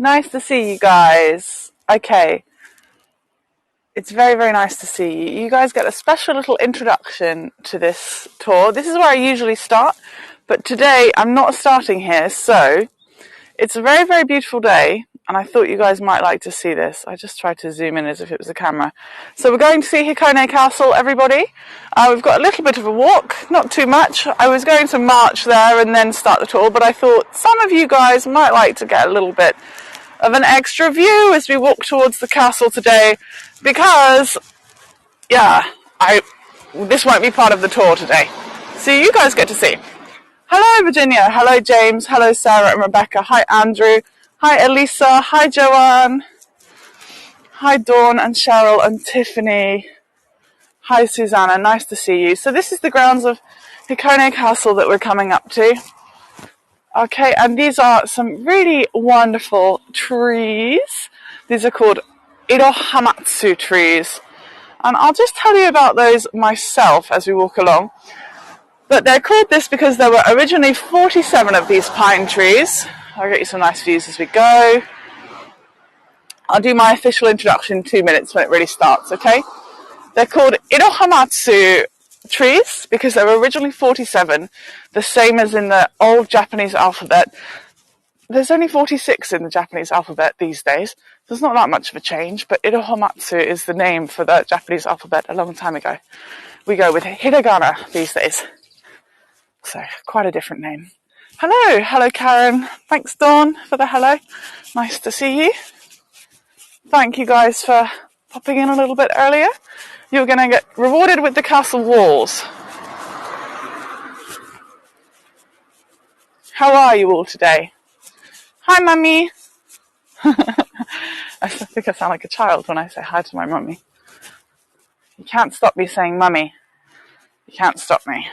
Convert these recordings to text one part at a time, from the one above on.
Nice to see you guys. Okay. It's very, very nice to see you. You guys get a special little introduction to this tour. This is where I usually start, but today I'm not starting here, so it's a very, very beautiful day, and I thought you guys might like to see this. I just tried to zoom in as if it was a camera. So we're going to see Hikone Castle, everybody. We've got a little bit of a walk, not too much. I was going to march there and then start the tour, but I thought some of you guys might like to get a little bit of an extra view as we walk towards the castle today, because, yeah, this won't be part of the tour today. So you guys get to see. Hello, Virginia. Hello, James. Hello, Sarah and Rebecca. Hi, Andrew. Hi, Elisa. Hi, Joanne. Hi, Dawn and Cheryl and Tiffany. Hi, Susanna. Nice to see you. So this is the grounds of Hikone Castle that we're coming up to. Okay, and these are some really wonderful trees. These are called Irohamatsu trees. And I'll just tell you about those myself as we walk along. But they're called this because there were originally 47 of these pine trees. I'll get you some nice views as we go. I'll do my official introduction in 2 minutes when it really starts, okay? They're called Irohamatsu trees because there were originally 47, the same as in the old Japanese alphabet. There's only 46 in the Japanese alphabet these days. So it's not that much of a change, but Irohamatsu is the name for the Japanese alphabet a long time ago. We go with hiragana these days. So quite a different name. Hello, hello Karen. Thanks Dawn for the hello. Nice to see you. Thank you guys for popping in a little bit earlier. You're going to get rewarded with the castle walls. How are you all today? Hi, Mummy. I think I sound like a child when I say hi to my mummy. You can't stop me saying mummy. You can't stop me.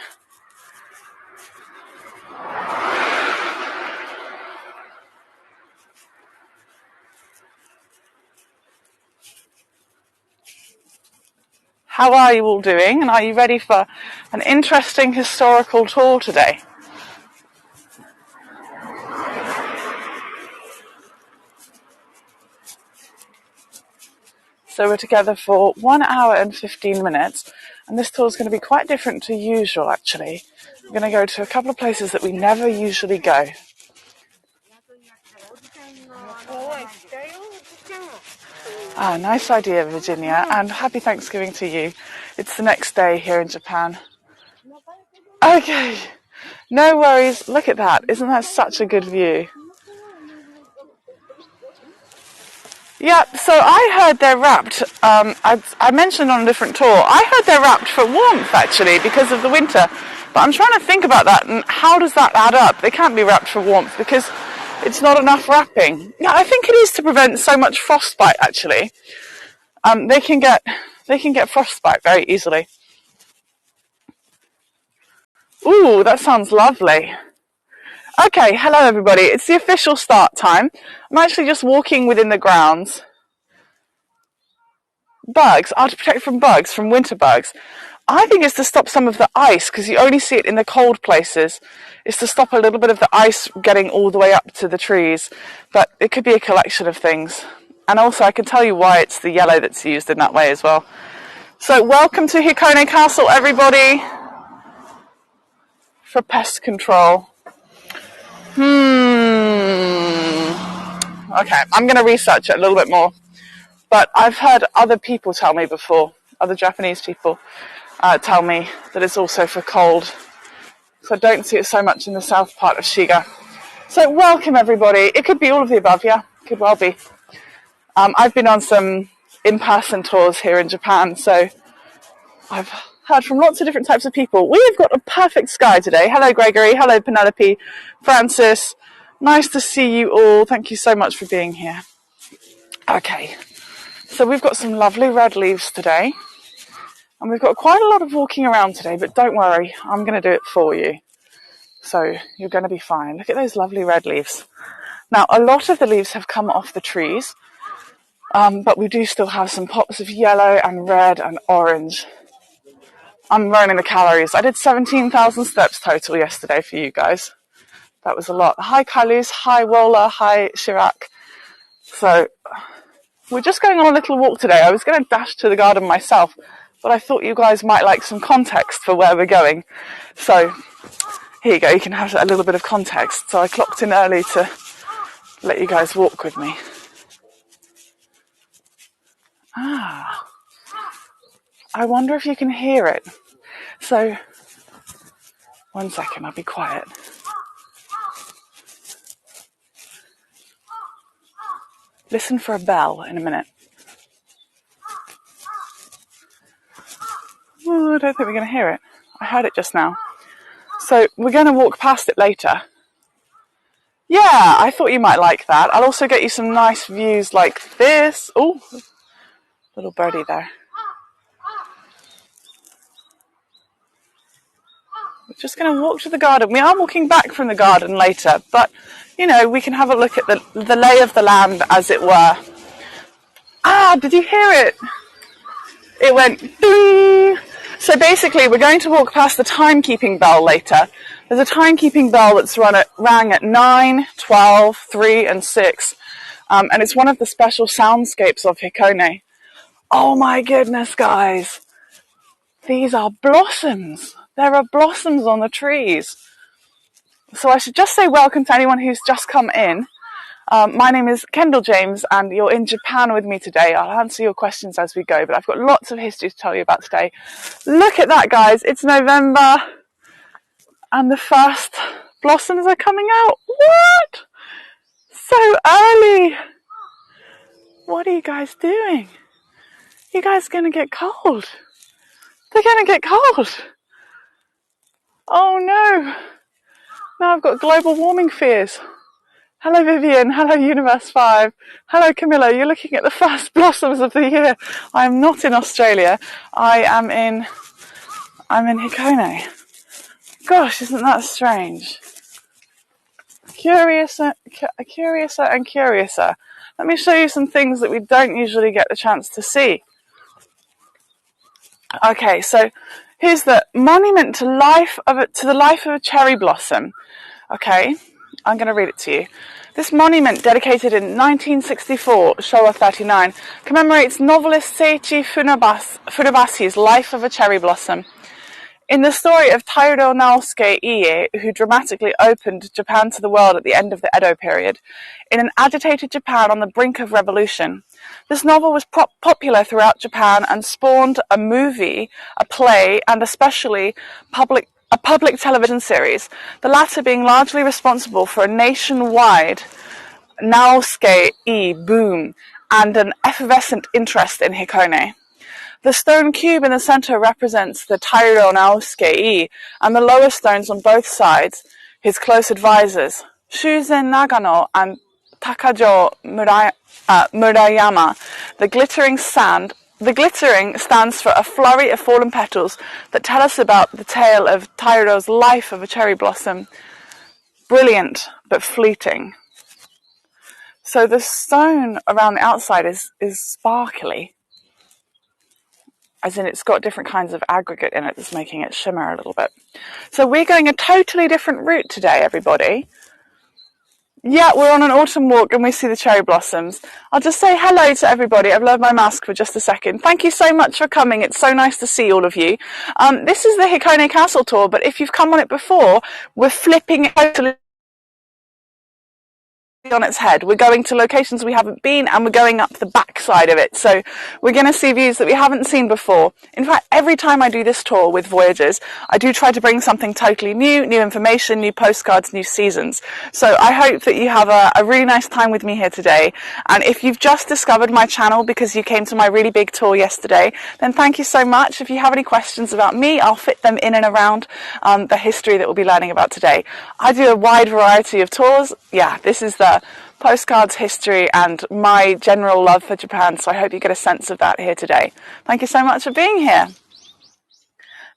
How are you all doing? And are you ready for an interesting historical tour today? So we're together for 1 hour and 15 minutes, and this tour is going to be quite different to usual, actually. We're going to go to a couple of places that we never usually go. Ah, nice idea, Virginia, and happy Thanksgiving to you. It's the next day here in Japan. Okay, no worries. Look at that. Isn't that such a good view? Yeah, so I heard they're wrapped. I mentioned on a different tour, I heard they're wrapped for warmth, actually, because of the winter. But I'm trying to think about that, and how does that add up? They can't be wrapped for warmth because it's not enough wrapping. Yeah, I think it is to prevent so much frostbite, actually. They can get frostbite very easily. Ooh, that sounds lovely. Okay, hello everybody. It's the official start time. I'm actually just walking within the grounds. Bugs are to protect from bugs, from winter bugs. I think it's to stop some of the ice, because you only see it in the cold places. It's to stop a little bit of the ice getting all the way up to the trees. But it could be a collection of things. And also I can tell you why it's the yellow that's used in that way as well. So welcome to Hikone Castle, everybody, for pest control. Okay, I'm going to research it a little bit more. But I've heard other people tell me before, other Japanese people tell me that it's also for cold. So I don't see it so much in the south part of Shiga. So welcome everybody. It could be all of the above, yeah, could well be. I've been on some in-person tours here in Japan, so I've heard from lots of different types of people. We've got a perfect sky today. Hello Gregory, hello Penelope, Francis. Nice to see you all. Thank you so much for being here. Okay. So we've got some lovely red leaves today, and we've got quite a lot of walking around today, but don't worry, I'm going to do it for you. So you're going to be fine. Look at those lovely red leaves. Now, a lot of the leaves have come off the trees, but we do still have some pops of yellow and red and orange. I'm running the calories. I did 17,000 steps total yesterday for you guys. That was a lot. Hi, Kalus. Hi, Wola. Hi, Chirac. So we're just going on a little walk today. I was going to dash to the garden myself, but I thought you guys might like some context for where we're going. So here you go, you can have a little bit of context. So I clocked in early to let you guys walk with me. I wonder if you can hear it. So, one second, I'll be quiet. Listen for a bell in a minute. Oh, I don't think we're going to hear it. I heard it just now. So, we're going to walk past it later. Yeah, I thought you might like that. I'll also get you some nice views like this. Oh, little birdie there. We're just going to walk to the garden. We are walking back from the garden later, but, you know, we can have a look at the lay of the land, as it were. Ah, did you hear it? It went ding! So basically, we're going to walk past the timekeeping bell later. There's a timekeeping bell that's rang at 9, 12, 3, and 6. And it's one of the special soundscapes of Hikone. Oh my goodness, guys. These are blossoms. There are blossoms on the trees. So I should just say welcome to anyone who's just come in. My name is Kendall James and you're in Japan with me today. I'll answer your questions as we go, but I've got lots of history to tell you about today. Look at that, guys. It's November and the first blossoms are coming out. What? So early. What are you guys doing? You guys are going to get cold. They're going to get cold. Oh no. Now I've got global warming fears. Hello Vivian, hello Universe 5, hello Camilla, you're looking at the first blossoms of the year. I am not in Australia, I'm in Hikone. Gosh, isn't that strange? Curiouser and curiouser. Let me show you some things that we don't usually get the chance to see. Okay, so here's the monument to the life of a cherry blossom. Okay, I'm going to read it to you. This monument, dedicated in 1964, Showa 39, commemorates novelist Seiichi Funabashi's life of a cherry blossom. In the story of Tairo Naosuke Ie, who dramatically opened Japan to the world at the end of the Edo period, in an agitated Japan on the brink of revolution, this novel was popular throughout Japan and spawned a movie, a play, and especially a public television series, the latter being largely responsible for a nationwide Naosuke Ie boom and an effervescent interest in Hikone. The stone cube in the center represents the Tairo Naosuke Ie, and the lower stones on both sides, his close advisors, Shuzen Nagano and Takajo Murayama. The glittering stands for a flurry of fallen petals that tell us about the tale of Tairo's life of a cherry blossom. Brilliant, but fleeting. So the stone around the outside is sparkly, as in it's got different kinds of aggregate in it that's making it shimmer a little bit. So we're going a totally different route today, everybody. Yeah, we're on an autumn walk and we see the cherry blossoms. I'll just say hello to everybody. I've lowered my mask for just a second. Thank you so much for coming. It's so nice to see all of you. This is the Hikone Castle tour, but if you've come on it before, we're flipping it totally on its head. We're going to locations we haven't been and we're going up the back side of it. So we're going to see views that we haven't seen before. In fact, every time I do this tour with Voyagers, I do try to bring something totally new information, new postcards, new seasons. So I hope that you have a really nice time with me here today. And if you've just discovered my channel because you came to my really big tour yesterday, then thank you so much. If you have any questions about me, I'll fit them in and around the history that we'll be learning about today. I do a wide variety of tours. Yeah, this is the postcards, history, and my general love for Japan, so I hope you get a sense of that here today. Thank you so much for being here.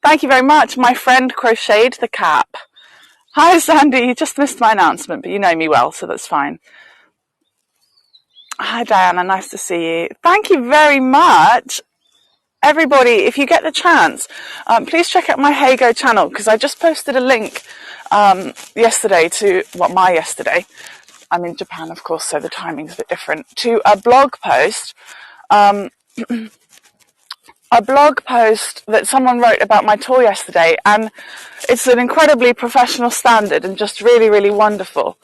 Thank you very much. My friend crocheted the cap. Hi, Sandy. You just missed my announcement, but you know me well, so that's fine. Hi, Diana. Nice to see you. Thank you very much. Everybody, if you get the chance, please check out my Heygo channel, because I just posted a link yesterday to, I'm in Japan, of course, so the timing's a bit different, to a blog post, that someone wrote about my tour yesterday, and it's an incredibly professional standard and just really, really wonderful.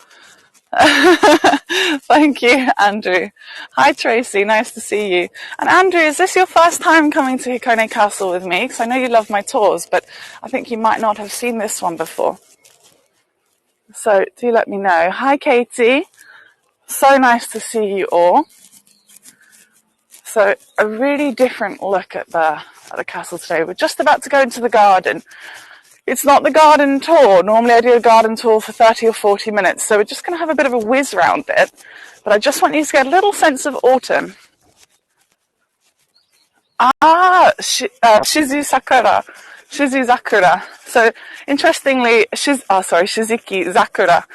Thank you, Andrew. Hi, Tracy. Nice to see you. And Andrew, is this your first time coming to Hikone Castle with me? Because I know you love my tours, but I think you might not have seen this one before. So do let me know. Hi, Katie. So nice to see you all. So a really different look at the castle today. We're just about to go into the garden. It's not the garden tour. Normally I do a garden tour for 30 or 40 minutes. So we're just going to have a bit of a whiz round it. But I just want you to get a little sense of autumn. Shizu Sakura. Shizu Zakura. So interestingly, Shizuki Zakura.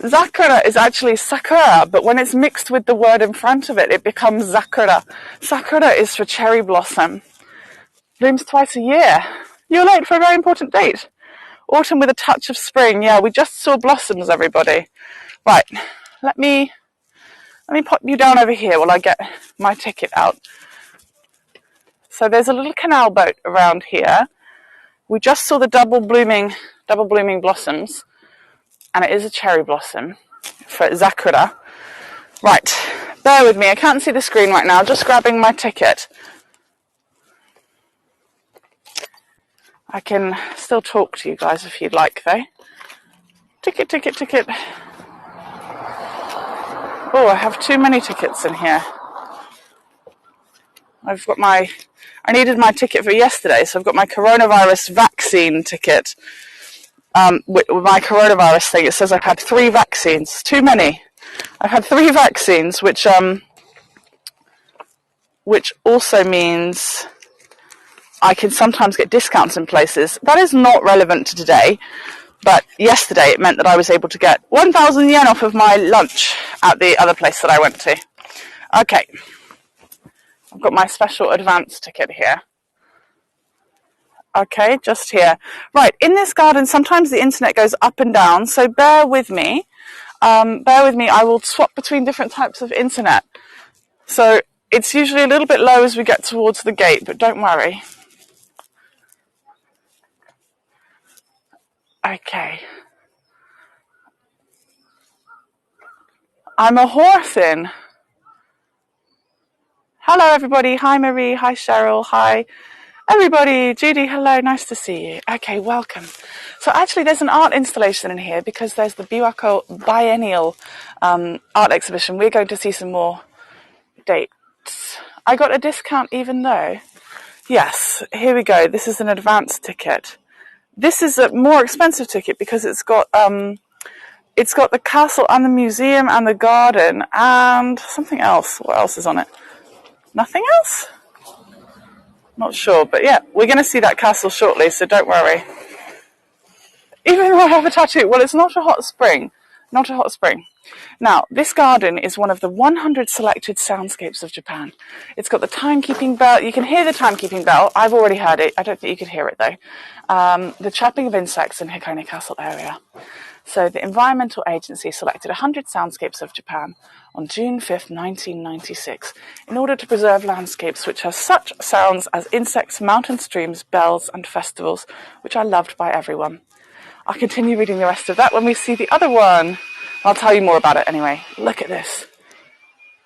Zakura is actually Sakura, but when it's mixed with the word in front of it, it becomes Zakura. Sakura is for cherry blossom. Blooms twice a year. You're late for a very important date. Autumn with a touch of spring. Yeah, we just saw blossoms, everybody. Right, let me pop you down over here while I get my ticket out. So there's a little canal boat around here. We just saw the double blooming blossoms, and it is a cherry blossom for Zakura. Right, bear with me. I can't see the screen right now. Just grabbing my ticket. I can still talk to you guys if you'd like, though. Ticket. Oh, I have too many tickets in here. I needed my ticket for yesterday, so I've got my coronavirus vaccine ticket. With my coronavirus thing, it says I've had 3 vaccines. Too many. I've had 3 vaccines, which also means I can sometimes get discounts in places. That is not relevant to today, but yesterday it meant that I was able to get 1,000 yen off of my lunch at the other place that I went to. Okay, I've got my special advance ticket here. Okay, just here. Right, in this garden, sometimes the internet goes up and down, so bear with me. I will swap between different types of internet. So it's usually a little bit low as we get towards the gate, but don't worry. Okay. I'm a horse in. Hello, everybody. Hi, Marie. Hi, Cheryl. Hi, everybody. Judy, hello. Nice to see you. Okay, welcome. So actually, there's an art installation in here because there's the BIWAKO Biennial Art Exhibition. We're going to see some more dates. I got a discount even though... Yes, here we go. This is an advance ticket. This is a more expensive ticket because it's got the castle and the museum and the garden and something else. What else is on it? Nothing else? Not sure, but yeah, we're going to see that castle shortly, so don't worry. Even though I have a tattoo, well, it's not a hot spring. Not a hot spring. Now, this garden is one of the 100 selected soundscapes of Japan. It's got the timekeeping bell. You can hear the timekeeping bell. I've already heard it. I don't think you could hear it, though. The chirping of insects in Hikone Castle area. So the Environmental Agency selected 100 soundscapes of Japan on June 5th, 1996, in order to preserve landscapes which have such sounds as insects, mountain streams, bells, and festivals, which are loved by everyone. I'll continue reading the rest of that when we see the other one. I'll tell you more about it anyway. Look at this.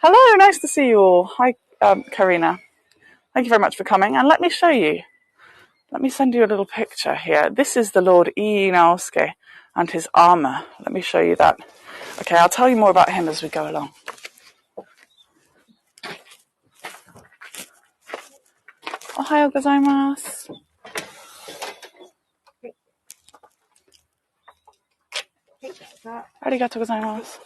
Hello, nice to see you all. Hi, Karina. Thank you very much for coming. And let me show you. Let me send you a little picture here. This is the Lord Ii Naosuke and his armor. Let me show you that. Okay, I'll tell you more about him as we go along. Ohayou gozaimasu. Arigatou gozaimasu.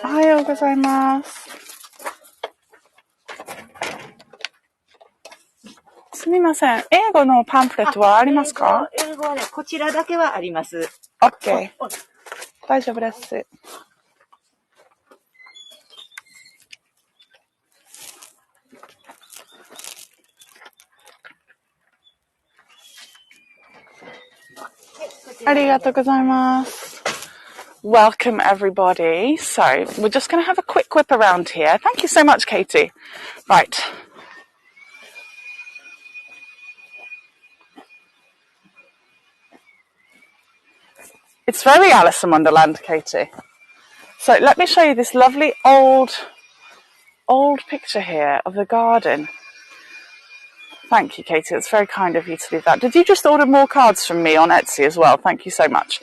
Ohayou gozaimasu. すみません。英語のパンフレットはありますか？英語はね、こちらだけはあります。OK。大丈夫です。Arigatou gozaimasu. Welcome everybody. So we're just going to have a quick whip around here. Thank you so much, Katie. Right. It's very Alice in Wonderland, Katie. So let me show you this lovely old picture here of the garden. Thank you, Katie. It's very kind of you to do that. Did you just order more cards from me on Etsy as well? Thank you so much.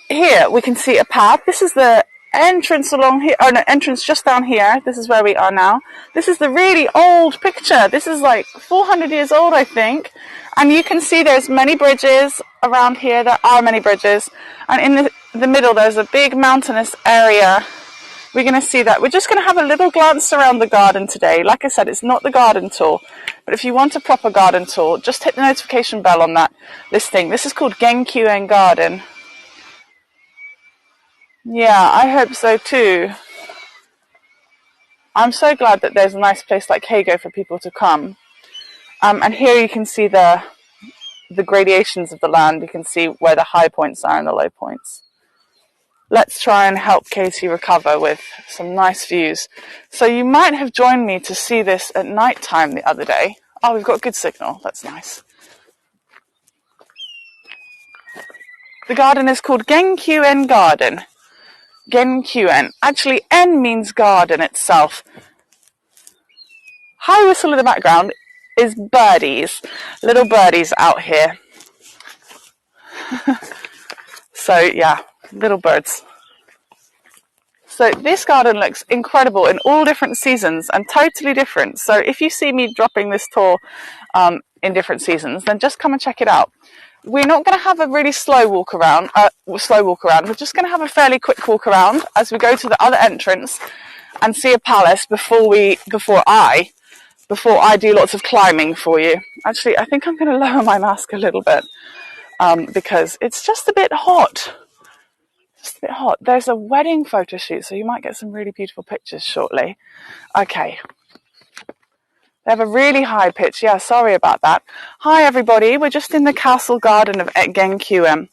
Here we can see a path. This is the entrance along here. Oh no, entrance just down here. This is where we are now. This is the really old picture. This is like 400 years old, I think. And you can see there's many bridges around here. There are many bridges. And in the middle, there's a big mountainous area. We're going to see that. We're just going to have a little glance around the garden today. Like I said, it's not the garden tour. But if you want a proper garden tour, just hit the notification bell on that listing. This is called Genkyuen Garden. Yeah, I hope so too. I'm so glad that there's a nice place like Heygo for people to come. And here you can see the gradations of the land. You can see where the high points are and the low points. Let's try and help Katie recover with some nice views. So you might have joined me to see this at night time the other day. Oh, we've got good signal. That's nice. The garden is called Genkyuen Garden. Genkyuen. Actually, En means garden itself. High whistle in the background is birdies. Little birdies out here. So yeah, little birds. So this garden looks incredible in all different seasons and totally different. So if you see me dropping this tour in different seasons, then just come and check it out. We're not going to have a really slow walk around. We're just going to have a fairly quick walk around as we go to the other entrance and see a palace before I do lots of climbing for you. Actually, I think I'm going to lower my mask a little bit because it's just a bit hot. Just a bit hot. There's a wedding photo shoot, so you might get some really beautiful pictures shortly. Okay. They have a really high pitch. Yeah, sorry about that. Hi, everybody. We're just in the castle garden of Genkyuen.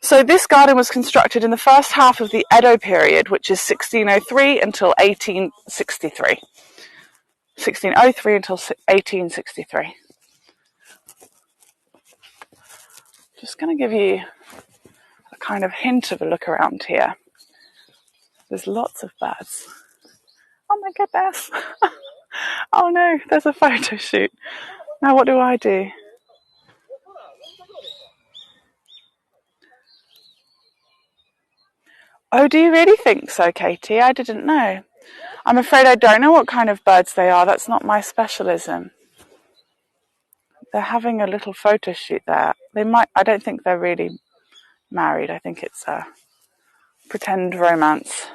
So this garden was constructed in the first half of the Edo period, which is 1603 until 1863. 1603 until 1863. Just going to give you a kind of hint of a look around here. There's lots of birds. Oh my goodness. Oh no, there's a photo shoot. Now what do I do? Oh, do you really think so, Katie? I didn't know. I'm afraid I don't know what kind of birds they are. That's not my specialism. They're having a little photo shoot there. I don't think they're really married. I think it's a pretend romance.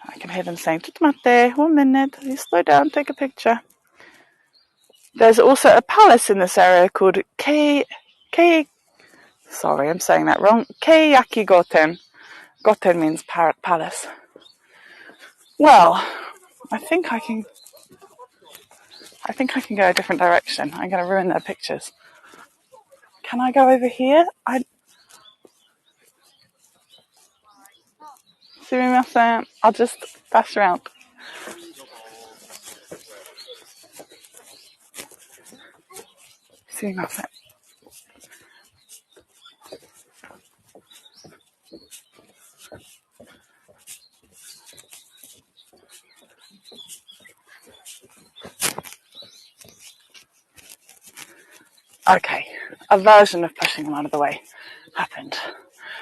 I can hear them saying, "Tutmate, 1 minute, you slow down, take a picture." There's also a palace in this area called sorry, I'm saying that wrong. Keiyaki Goten. Goten means palace. Well, I think I can go a different direction. I'm going to ruin their pictures. Can I go over here? I'll just pass around. Okay, a version of pushing them out of the way happened.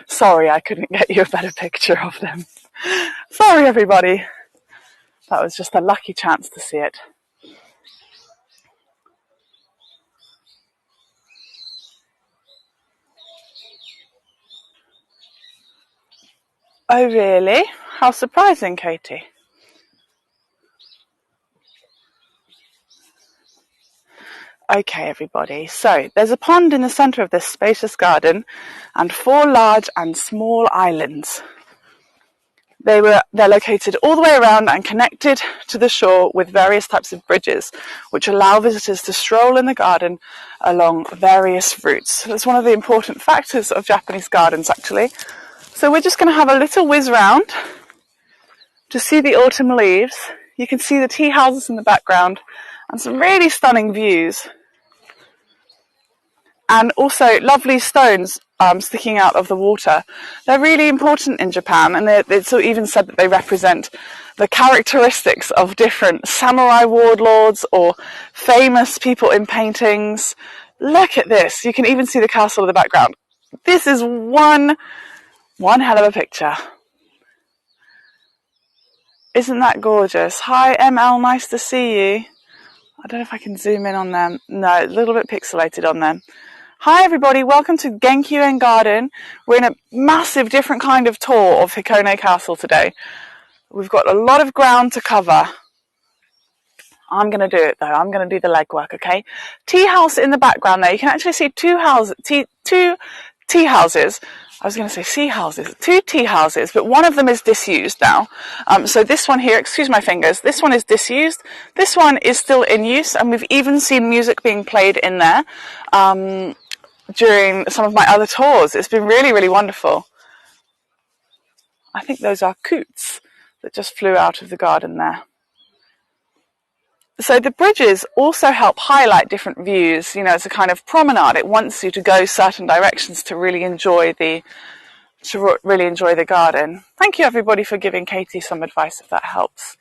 Sorry, I couldn't get you a better picture of them. Sorry, everybody. That was just a lucky chance to see it. Oh, really? How surprising, Katie. Okay, everybody. So, there's a pond in the centre of this spacious garden and 4 large and small islands. They're located all the way around and connected to the shore with various types of bridges, which allow visitors to stroll in the garden along various routes. That's one of the important factors of Japanese gardens, actually. So we're just going to have a little whiz round to see the autumn leaves. You can see the tea houses in the background and some really stunning views. And also lovely stones sticking out of the water. They're really important in Japan, and it's even said that they represent the characteristics of different samurai warlords or famous people in paintings. Look at this. You can even see the castle in the background. This is one hell of a picture. Isn't that gorgeous? Hi, ML, nice to see you. I don't know if I can zoom in on them. No, a little bit pixelated on them. Hi everybody, welcome to Genkyuen Garden. We're in a massive different kind of tour of Hikone Castle today. We've got a lot of ground to cover. I'm going to do it though, I'm going to do the legwork, okay? Tea house in the background there, you can actually see two tea houses. I was going to say sea houses, two tea houses, but one of them is disused now. So this one here, excuse my fingers, this one is disused. This one is still in use, and we've even seen music being played in there during some of my other tours. It's been really, really wonderful. I think those are coots that just flew out of the garden there. So the bridges also help highlight different views. You know, it's a kind of promenade. It wants you to go certain directions to really enjoy the garden. Thank you everybody for giving Katie some advice, if that helps.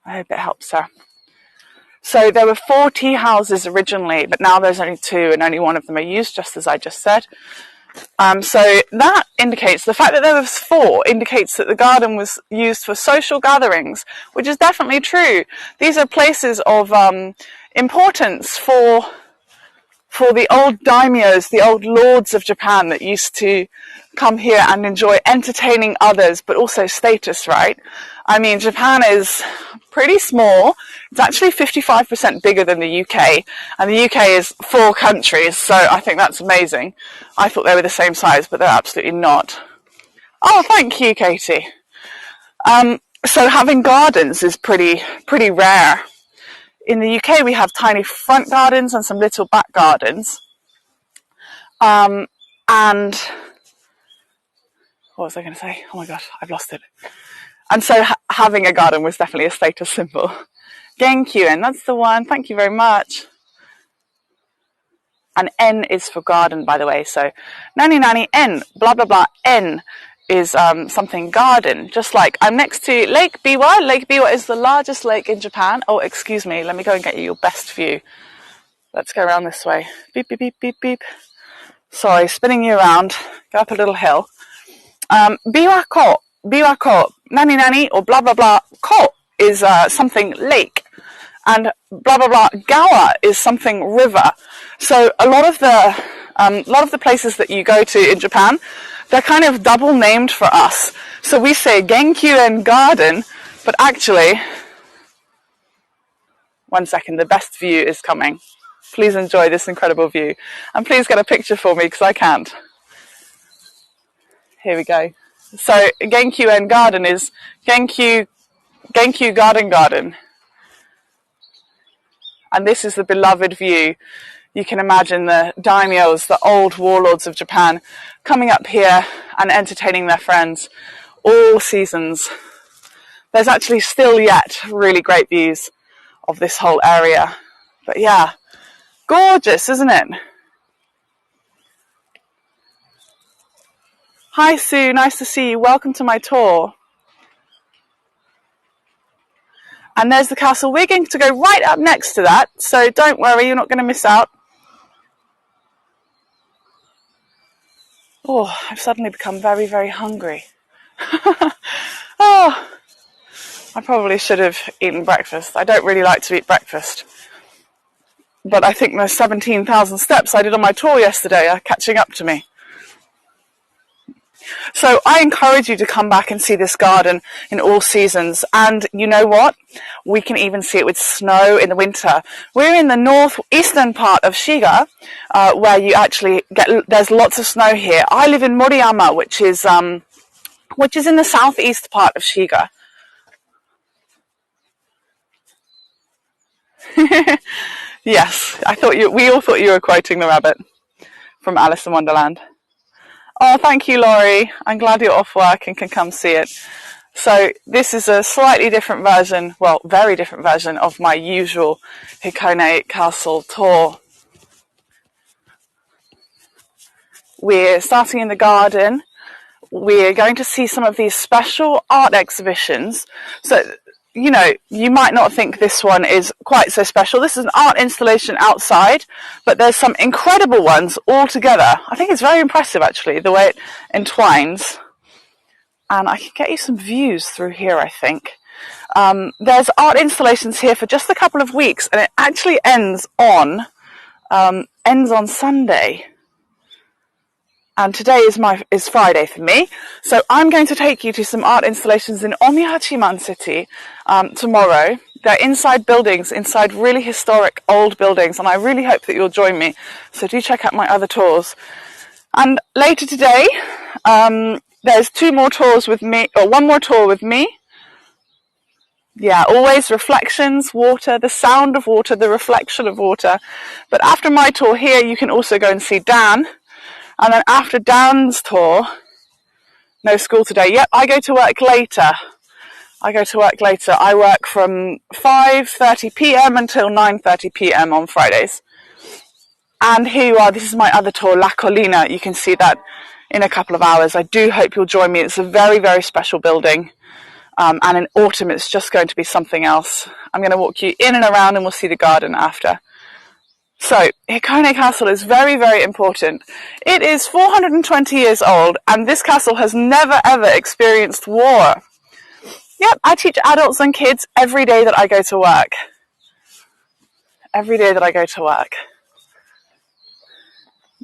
I hope it helps her. So there were 4 tea houses originally, but now there's only 2, and only one of them are used, just as I just said. So that indicates, the fact that there was 4 indicates that the garden was used for social gatherings, which is definitely true. These are places of importance for the old daimyos, the old lords of Japan that used to come here and enjoy entertaining others, but also status, right? I mean, Japan is pretty small. It's actually 55% bigger than the UK, and the UK is 4 countries, so I think that's amazing. I thought they were the same size, but they're absolutely not. Oh, thank you, Katie. So having gardens is pretty rare. In the UK, we have tiny front gardens and some little back gardens. And what was I going to say? Oh my gosh, I've lost it. And so having a garden was definitely a status symbol. Genkyuen, that's the one. Thank you very much. And N is for garden, by the way. So nani nani N, blah blah blah N is something garden. Just like I'm next to Lake Biwa. Lake Biwa is the largest lake in Japan. Oh, excuse me. Let me go and get you your best view. Let's go around this way. Beep beep beep beep beep. Sorry, spinning you around. Go up a little hill. Biwako, nani nani, or blah blah blah, ko is something lake, and blah blah blah, gawa is something river. So a lot of the places that you go to in Japan, they're kind of double named for us. So we say Genkyuen Garden, but actually, one second, the best view is coming. Please enjoy this incredible view, and please get a picture for me because I can't. Here we go. So Genkyuen Garden is Genkyu Garden. And this is the beloved view. You can imagine the daimyos, the old warlords of Japan, coming up here and entertaining their friends all seasons. There's actually still yet really great views of this whole area. But yeah, gorgeous, isn't it? Hi Sue, nice to see you. Welcome to my tour. And there's the castle. We're going to go right up next to that, so don't worry, you're not going to miss out. Oh, I've suddenly become very, very hungry. Oh, I probably should have eaten breakfast. I don't really like to eat breakfast. But I think the 17,000 steps I did on my tour yesterday are catching up to me. So I encourage you to come back and see this garden in all seasons. And you know what? We can even see it with snow in the winter. We're in the northeastern part of Shiga, where you actually there's lots of snow here. I live in Moriyama, which is which is in the southeast part of Shiga. Yes, we all thought you were quoting the rabbit from Alice in Wonderland. Oh, thank you, Laurie. I'm glad you're off work and can come see it. So this is a slightly different version, well, very different version of my usual Hikone Castle tour. We're starting in the garden. We're going to see some of these special art exhibitions. So, you know, you might not think this one is quite so special. This is an art installation outside, but there's some incredible ones all together. I think it's very impressive, actually, the way it entwines. And I can get you some views through here, I think. There's art installations here for just a couple of weeks, and it actually ends on Sunday. And today is Friday for me, so I'm going to take you to some art installations in Omihachiman City tomorrow. They're inside buildings, inside really historic old buildings, and I really hope that you'll join me. So do check out my other tours. And later today, there's two more tours with me, or one more tour with me. Yeah, always reflections, water, the sound of water, the reflection of water. But after my tour here, you can also go and see Dan. And then after Dan's tour, no school today. Yep, I go to work later. I work from 5:30 p.m. until 9:30 p.m. on Fridays. And here you are. This is my other tour, La Colina. You can see that in a couple of hours. I do hope you'll join me. It's a very, very special building. And in autumn, it's just going to be something else. I'm going to walk you in and around, and we'll see the garden after. So, Hikone Castle is very, very important. It is 420 years old, and this castle has never, ever experienced war. Yep, I teach adults and kids every day that I go to work. Every day that I go to work.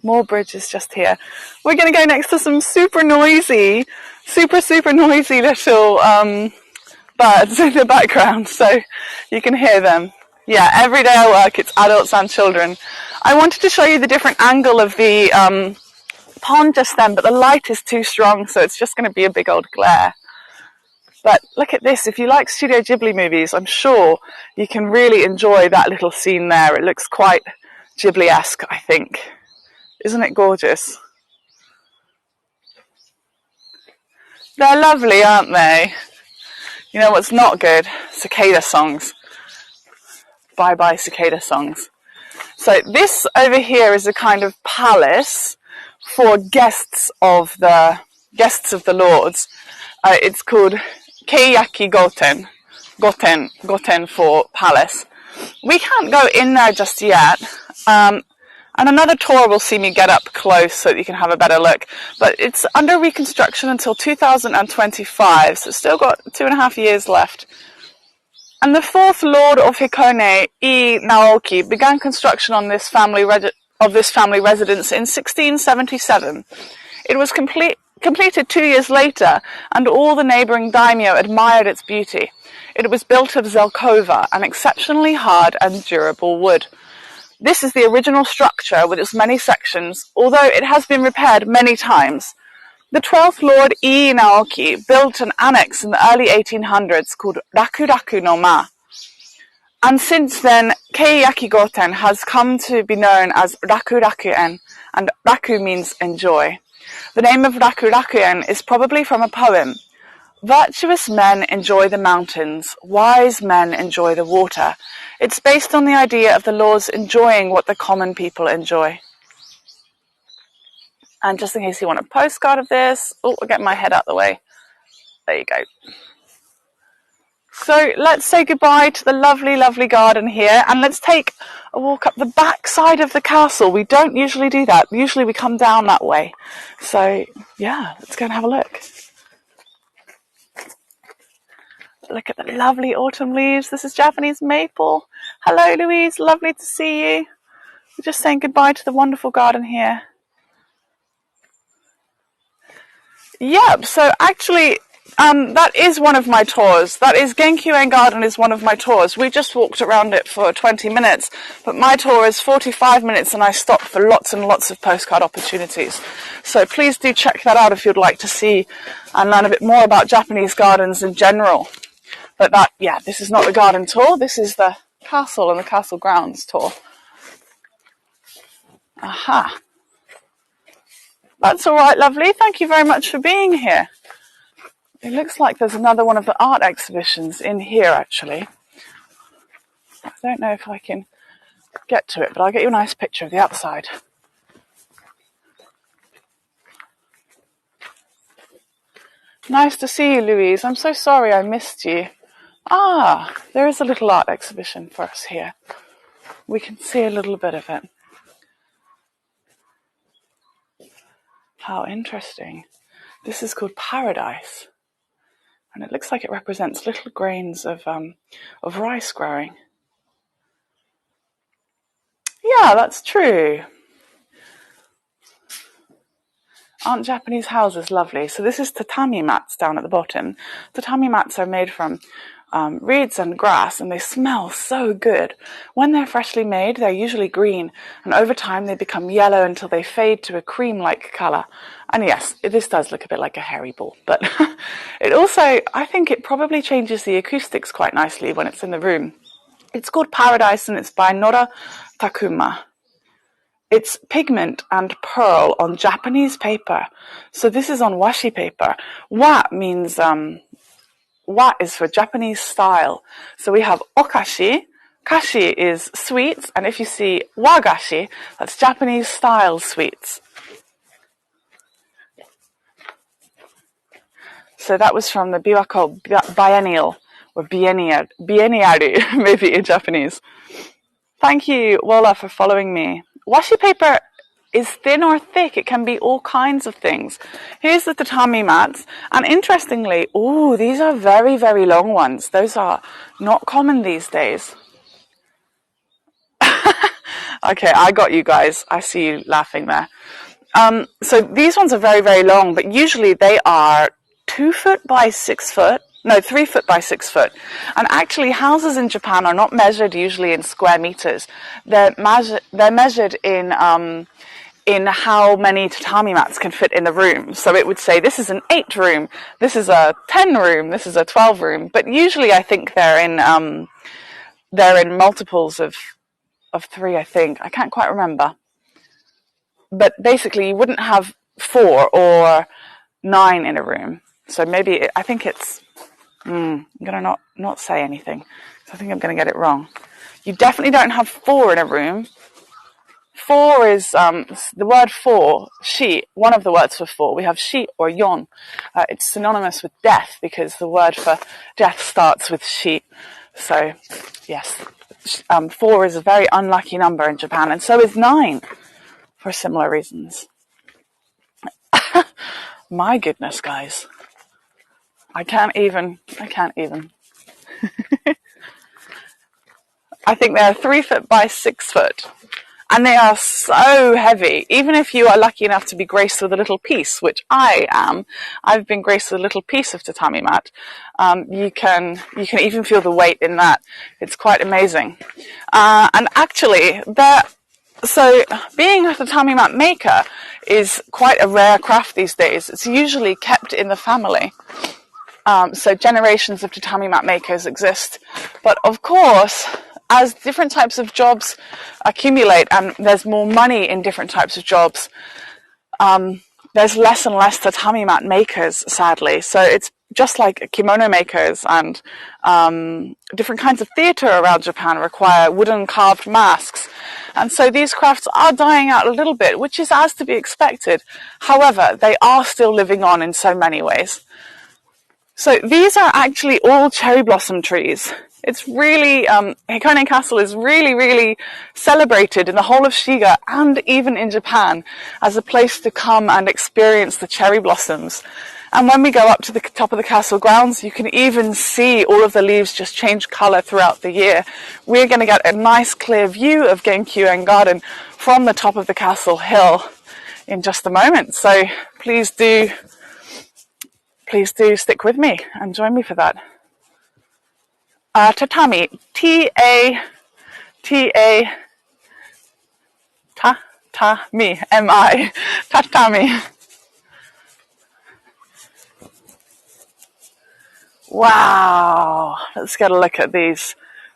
More bridges just here. We're going to go next to some super noisy little birds in the background, so you can hear them. Yeah, every day I work, it's adults and children. I wanted to show you the different angle of the pond just then, but the light is too strong, so it's just going to be a big old glare. But look at this. If you like Studio Ghibli movies, I'm sure you can really enjoy that little scene there. It looks quite Ghibli-esque, I think. Isn't it gorgeous? They're lovely, aren't they? You know what's not good? Cicada songs. Bye-bye cicada songs. So this over here is a kind of palace for guests of the lords. It's called Keiyaki Goten. Goten for palace. We can't go in there just yet. And another tour will see me get up close so that you can have a better look. But it's under reconstruction until 2025, so it's still got 2.5 years left. And the fourth Lord of Hikone, I Naoki, began construction on this family residence in 1677. It was completed 2 years later, and all the neighbouring daimyo admired its beauty. It was built of zelkova, an exceptionally hard and durable wood. This is the original structure with its many sections, although it has been repaired many times. The 12th Lord I Naoki built an annex in the early 1800s called Raku no Ma. And since then, Keiyaki Goten has come to be known as Raku-en, and Raku means enjoy. The name of Raku-en is probably from a poem. Virtuous men enjoy the mountains, wise men enjoy the water. It's based on the idea of the lords enjoying what the common people enjoy. And just in case you want a postcard of this, I'll get my head out the way. There you go. So let's say goodbye to the lovely, lovely garden here, and let's take a walk up the back side of the castle. We don't usually do that. Usually we come down that way. So yeah, let's go and have a look. Look at the lovely autumn leaves. This is Japanese maple. Hello, Louise. Lovely to see you. We're just saying goodbye to the wonderful garden here. Yep, so actually That is one of my tours. That is Genkyuen Garden is one of my tours. We just walked around it for 20 minutes, but my tour is 45 minutes and I stopped for lots and lots of postcard opportunities. So please do check that out if you'd like to see and learn a bit more about Japanese gardens in general. But this is not the garden tour. This is the castle and the castle grounds tour. Aha. That's all right, lovely. Thank you very much for being here. It looks like there's another one of the art exhibitions in here, actually. I don't know if I can get to it, but I'll get you a nice picture of the outside. Nice to see you, Louise. I'm so sorry I missed you. Ah, there is a little art exhibition for us here. We can see a little bit of it. How interesting. This is called Paradise. And it looks like it represents little grains of rice growing. Yeah, that's true. Aren't Japanese houses lovely? So this is tatami mats down at the bottom. Tatami mats are made from reeds and grass, and they smell so good. When they're freshly made, they're usually green, and over time they become yellow until they fade to a cream-like colour. And yes, this does look a bit like a hairy ball, but it also, I think it probably changes the acoustics quite nicely when it's in the room. It's called Paradise, and it's by Nora Takuma. It's pigment and pearl on Japanese paper. So this is on washi paper. Wa means, wa is for Japanese style. So we have okashi. Kashi is sweets. And if you see wagashi, that's Japanese style sweets. So that was from the BIWAKO Biennial, or Biennial, maybe in Japanese. Thank you, Wola, for following me. Washi paper is thin or thick. It can be all kinds of things. Here's the tatami mats. And interestingly, these are very, very long ones. Those are not common these days. Okay, I got you guys. I see you laughing there. So these ones are very, very long, but usually they are 2 foot by 6 foot. No, 3 foot by 6 foot. And actually, houses in Japan are not measured usually in square meters. They're measured in how many tatami mats can fit in the room. So it would say this is an 8 room, this is a 10 room, this is a 12 room. But usually, I think they're in multiples of 3. I think I can't quite remember. But basically, you wouldn't have 4 or 9 in a room. So maybe I think it's. I'm going to not say anything, because I think I'm going to get it wrong. You definitely don't have 4 in a room. 4 is the word 4, shi, one of the words for 4. We have shi or yon. It's synonymous with death, because the word for death starts with shi. So, yes, 4 is a very unlucky number in Japan, and so is 9, for similar reasons. My goodness, guys. I can't even. I think they're 3 foot by 6 foot. And they are so heavy. Even if you are lucky enough to be graced with a little piece, which I am, I've been graced with a little piece of tatami mat. You can even feel the weight in that. It's quite amazing. And actually, so being a tatami mat maker is quite a rare craft these days. It's usually kept in the family. So generations of tatami mat makers exist. But of course, as different types of jobs accumulate and there's more money in different types of jobs, there's less and less tatami mat makers, sadly. So it's just like kimono makers and different kinds of theatre around Japan require wooden carved masks. And so these crafts are dying out a little bit, which is as to be expected. However, they are still living on in so many ways. So these are actually all cherry blossom trees. It's really, Hikone Castle is really, really celebrated in the whole of Shiga and even in Japan as a place to come and experience the cherry blossoms. And when we go up to the top of the castle grounds, you can even see all of the leaves just change colour throughout the year. We're going to get a nice clear view of Genkyuen Garden from the top of the castle hill in just a moment. So please do please do stick with me and join me for that. Tatami, Tatami, M-I, tatami. Wow, let's get a look at these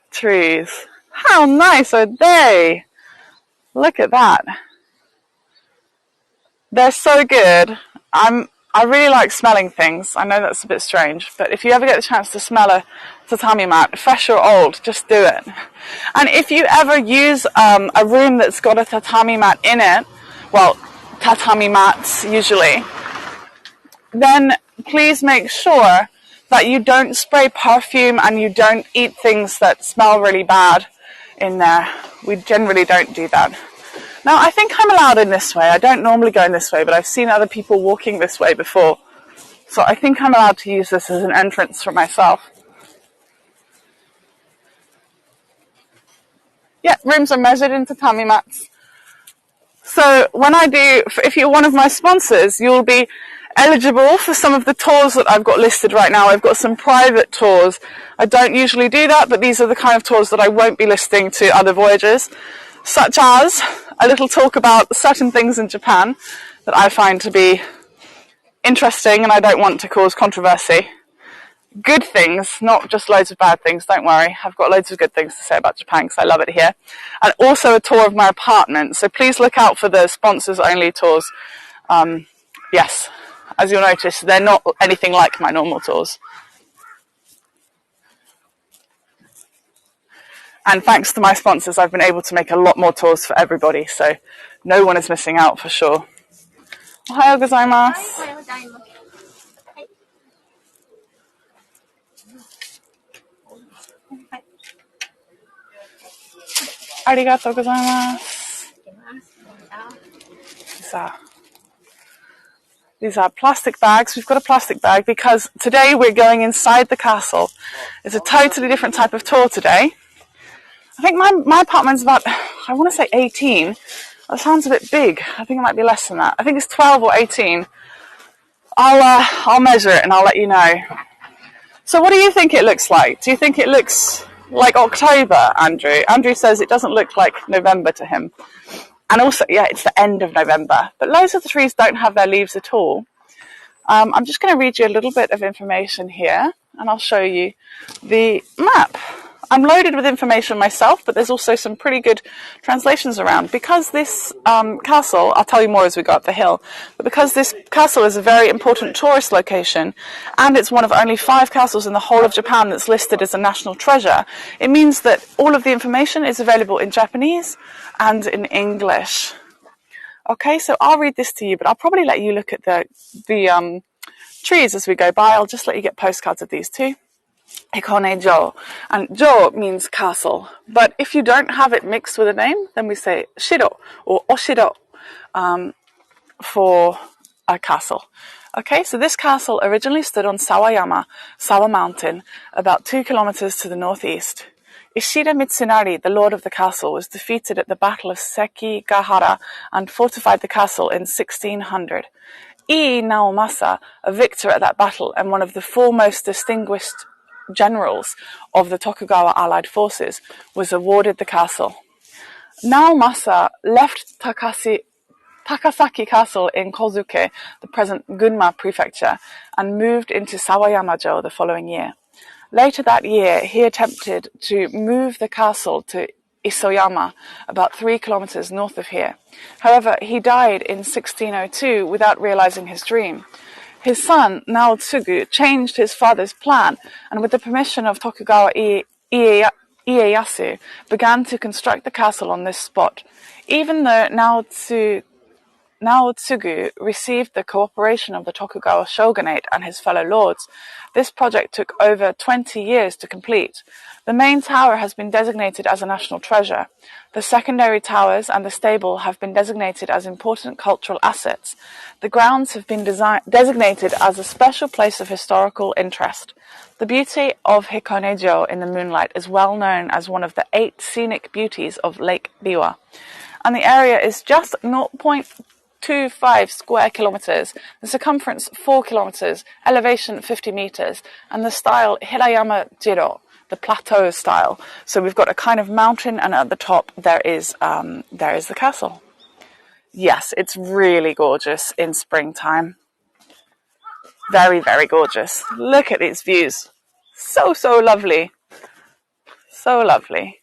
trees. How nice are they? Look at that. They're so good. I really like smelling things. I know that's a bit strange, but if you ever get the chance to smell a tatami mat, fresh or old, just do it. And if you ever use a room that's got a tatami mat in it, well, tatami mats usually, then please make sure that you don't spray perfume and you don't eat things that smell really bad in there. We generally don't do that. Now, I think I'm allowed in this way. I don't normally go in this way, but I've seen other people walking this way before. So I think I'm allowed to use this as an entrance for myself. Yeah, rooms are measured in tatami mats. So when I do, if you're one of my sponsors, you'll be eligible for some of the tours that I've got listed right now. I've got some private tours. I don't usually do that, but these are the kind of tours that I won't be listing to other voyagers, such as a little talk about certain things in Japan that I find to be interesting and I don't want to cause controversy. Good things, not just loads of bad things, don't worry. I've got loads of good things to say about Japan because I love it here. And also a tour of my apartment, so please look out for the sponsors only tours. Yes, as you'll notice, they're not anything like my normal tours. And thanks to my sponsors, I've been able to make a lot more tours for everybody, so no one is missing out for sure. Ohayou gozaimasu. Arigatou gozaimasu. These are plastic bags. We've got a plastic bag because today we're going inside the castle. It's a totally different type of tour today. I think my apartment's about, I want to say 18. That sounds a bit big. I think it might be less than that. I think it's 12 or 18. I'll measure it and I'll let you know. So what do you think it looks like? Do you think it looks like October, Andrew? Andrew says it doesn't look like November to him. And also, yeah, it's the end of November. But loads of the trees don't have their leaves at all. I'm just going to read you a little bit of information here, and I'll show you the map. I'm loaded with information myself, but there's also some pretty good translations around. Because this castle, I'll tell you more as we go up the hill, but because this castle is a very important tourist location, and it's one of only 5 castles in the whole of Japan that's listed as a national treasure, it means that all of the information is available in Japanese and in English. Okay, so I'll read this to you, but I'll probably let you look at the trees as we go by. I'll just let you get postcards of these too. Hikone Jo, and Jo means castle, but if you don't have it mixed with a name, then we say shiro or oshiro for a castle. Okay, so this castle originally stood on Sawayama, Sawa Mountain, about 2 kilometers to the northeast. Ishida Mitsunari, the lord of the castle, was defeated at the Battle of Sekigahara and fortified the castle in 1600. Ii Naomasa, a victor at that battle and one of the foremost distinguished generals of the Tokugawa allied forces, was awarded the castle. Naomasa left Takasaki Castle in Kozuke, the present Gunma prefecture, and moved into Sawayama-jo the following year. Later that year, he attempted to move the castle to Isoyama, about 3 kilometers north of here. However, he died in 1602 without realizing his dream. His son, Naotsugu, changed his father's plan, and with the permission of Tokugawa Ieyasu, began to construct the castle on this spot. Even though Naotsugu received the cooperation of the Tokugawa shogunate and his fellow lords, this project took over 20 years to complete. The main tower has been designated as a national treasure. The secondary towers and the stable have been designated as important cultural assets. The grounds have been designated as a special place of historical interest. The beauty of Hikone-jo in the moonlight is well known as one of the 8 scenic beauties of Lake Biwa, and the area is just 0.2 1.25 square kilometers, the circumference 4 kilometers, elevation 50 meters, and the style Hirayama Jiro, the plateau style. So we've got a kind of mountain, and at the top there is the castle. Yes, it's really gorgeous in springtime. Very, very gorgeous. Look at these views. So, so lovely. So lovely.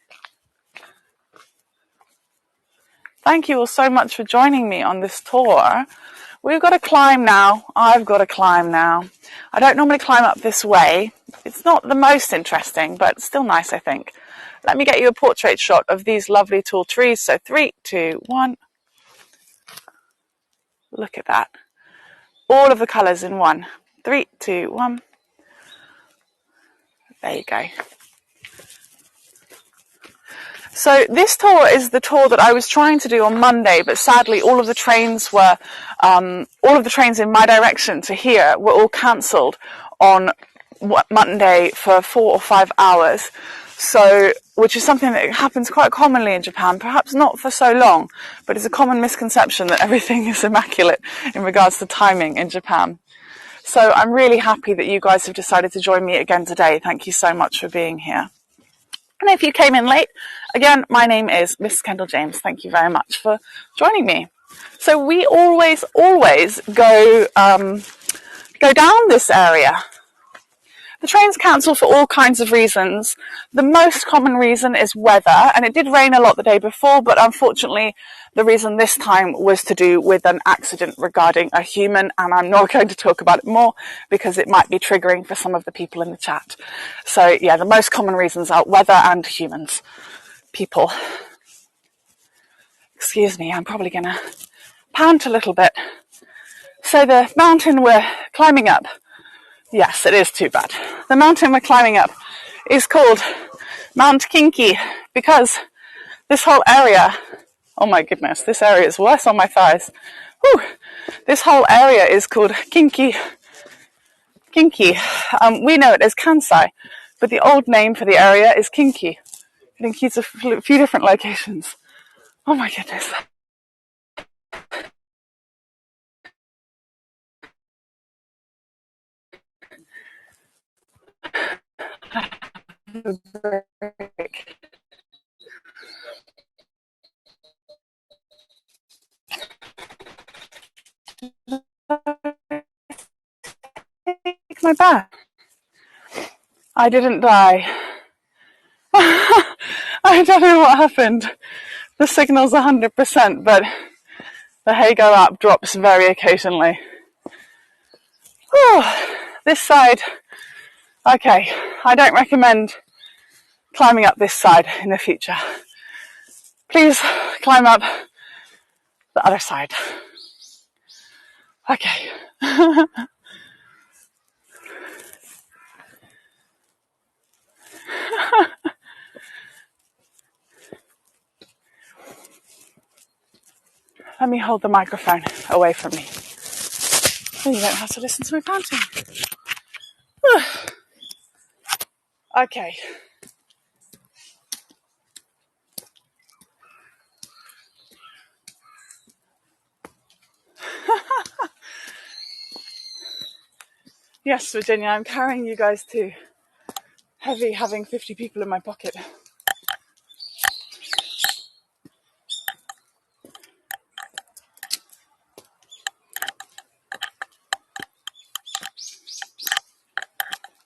Thank you all so much for joining me on this tour. We've got to climb now. I've got to climb now. I don't normally climb up this way. It's not the most interesting, but still nice, I think. Let me get you a portrait shot of these lovely tall trees. So 3, 2, 1. Look at that. All of the colours in one. 3, 2, 1. There you go. So this tour is the tour that I was trying to do on Monday, but sadly all of the trains in my direction to here were all cancelled on Monday for 4 or 5 hours. So, which is something that happens quite commonly in Japan, perhaps not for so long, but it's a common misconception that everything is immaculate in regards to timing in Japan. So I'm really happy that you guys have decided to join me again today. Thank you so much for being here. And if you came in late, again, my name is Miss Kendall James. Thank you very much for joining me. So we always go down this area. The trains cancel for all kinds of reasons. The most common reason is weather, and it did rain a lot the day before, but unfortunately the reason this time was to do with an accident regarding a human, and I'm not going to talk about it more because it might be triggering for some of the people in the chat. So yeah, the most common reasons are weather and humans. People. Excuse me, I'm probably going to pant a little bit. So the mountain we're climbing up, yes, it is too bad. The mountain we're climbing up is called Mount Kinki because this whole area, oh my goodness, this area is worse on my thighs. Whew. This whole area is called Kinki. We know it as Kansai, but the old name for the area is Kinki. It includes a few different locations. Oh my goodness. My back. I didn't die. I don't know what happened. The signal's 100%, but the Heygo app drops very occasionally. This side, okay, I don't recommend climbing up this side in the future. Please climb up the other side. Okay. Let me hold the microphone away from me so you don't have to listen to me panting. Okay. Yes, Virginia, I'm carrying you guys too. Heavy having 50 people in my pocket.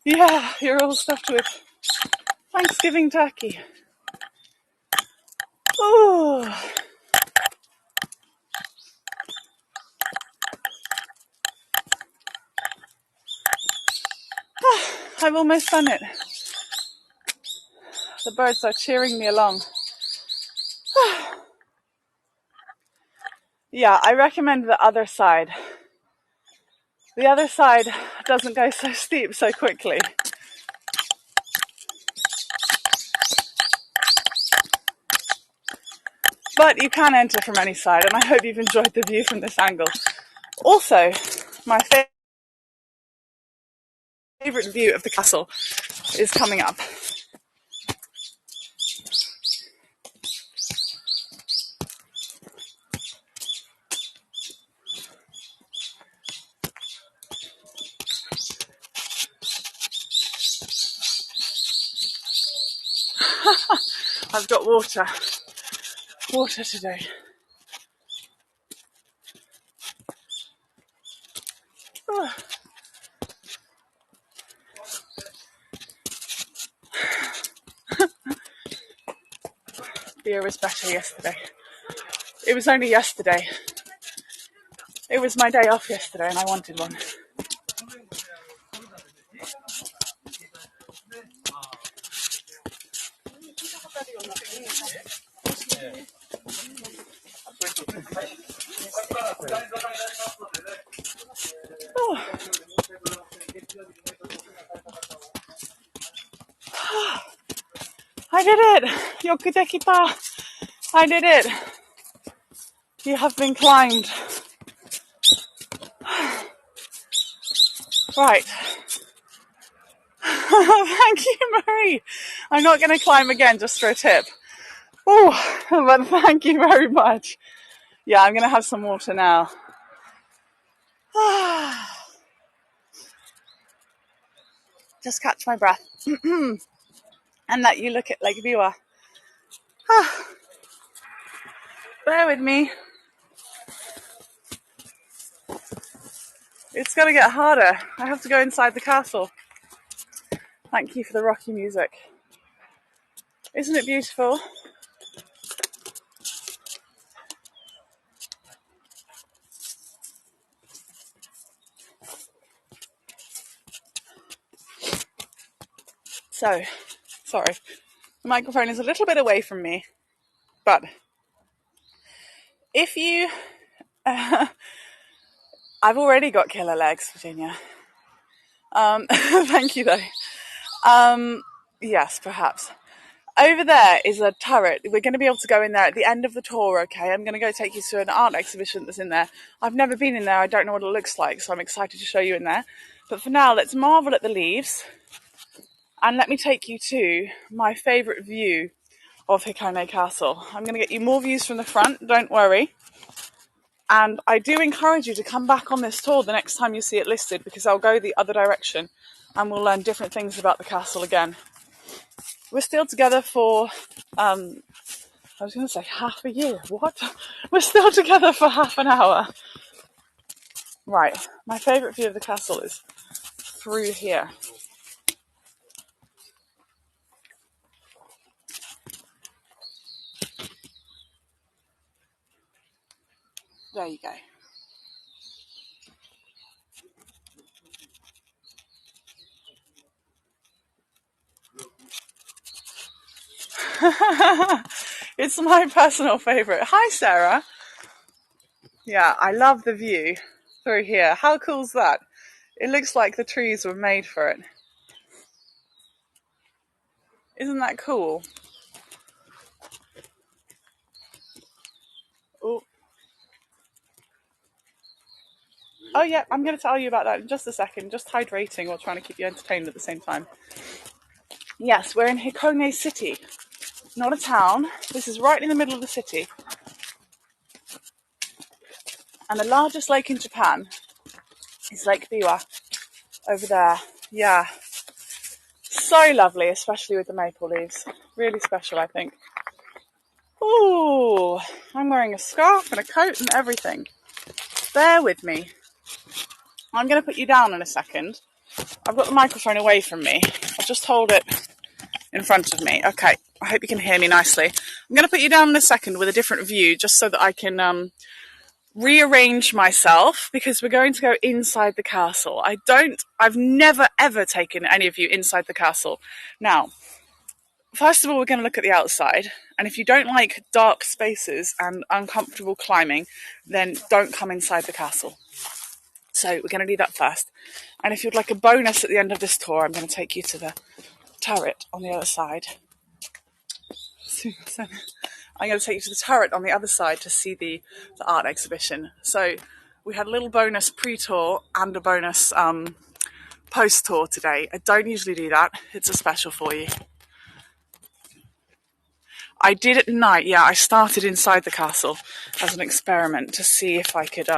Yeah, you're all stuffed with Thanksgiving turkey. Oh, I've almost done it. The birds are cheering me along. Yeah, I recommend the other side. The other side doesn't go so steep so quickly. But you can enter from any side, and I hope you've enjoyed the view from this angle. Also, my favourite view of the castle is coming up. I've got water today. Oh. Beer was better yesterday. It was only yesterday. It was my day off yesterday and I wanted one. Oh. I did it! Yoku kita! I did it! You have been climbed. Right. Thank you, Marie. I'm not going to climb again just for a tip. Oh, but thank you very much. Yeah, I'm going to have some water now. Just catch my breath. And let you look at Lake Biwa. Bear with me. It's going to get harder. I have to go inside the castle. Thank you for the rocky music. Isn't it beautiful? So, sorry. The microphone is a little bit away from me. But if you... I've already got killer legs, Virginia. Thank you, though. Yes, perhaps. Over there is a turret. We're going to be able to go in there at the end of the tour, okay? I'm going to go take you to an art exhibition that's in there. I've never been in there. I don't know what it looks like, so I'm excited to show you in there. But for now, let's marvel at the leaves. And let me take you to my favourite view of Hikone Castle. I'm going to get you more views from the front, don't worry. And I do encourage you to come back on this tour the next time you see it listed, because I'll go the other direction and we'll learn different things about the castle again. We're still together for, I was going to say half a year. What? We're still together for half an hour. Right, my favourite view of the castle is through here. There you go. It's my personal favourite. Hi, Sarah. Yeah, I love the view through here. How cool's that? It looks like the trees were made for it. Isn't that cool? Oh yeah, I'm going to tell you about that in just a second. Just hydrating while trying to keep you entertained at the same time. Yes, we're in Hikone City, not a town. This is right in the middle of the city. And the largest lake in Japan is Lake Biwa, over there. Yeah, so lovely, especially with the maple leaves. Really special, I think. Ooh, I'm wearing a scarf and a coat and everything. Bear with me. I'm going to put you down in a second. I've got the microphone away from me. I'll just hold it in front of me. Okay, I hope you can hear me nicely. I'm going to put you down in a second with a different view, just so that I can rearrange myself, because we're going to go inside the castle. I've never ever taken any of you inside the castle. Now, first of all, we're going to look at the outside, and if you don't like dark spaces and uncomfortable climbing, then don't come inside the castle. So we're going to do that first. And if you'd like a bonus at the end of this tour, I'm going to take you to the turret on the other side. I'm going to take you to the turret on the other side to see the art exhibition. So we had a little bonus pre-tour and a bonus post-tour today. I don't usually do that. It's a special for you. I did at night. Yeah, I started inside the castle as an experiment to see if I could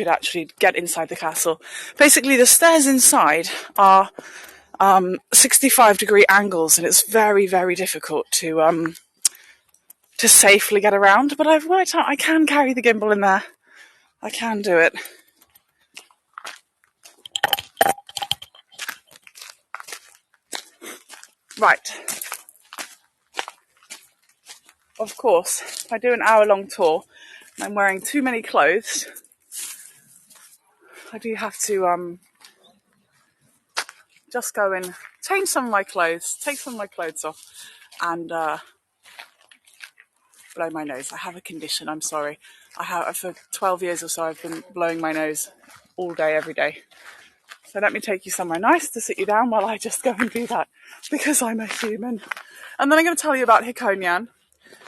actually get inside the castle. Basically, the stairs inside are 65-degree angles, and it's very, very difficult to safely get around. But I've worked out I can carry the gimbal in there. I can do it. Right. Of course, if I do an hour-long tour and I'm wearing too many clothes, I do have to just go and change some of my clothes, take some of my clothes off, and blow my nose. I have a condition, I'm sorry. For 12 years or so, I've been blowing my nose all day, every day. So let me take you somewhere nice to sit you down while I just go and do that, because I'm a human. And then I'm going to tell you about Hikone. I'm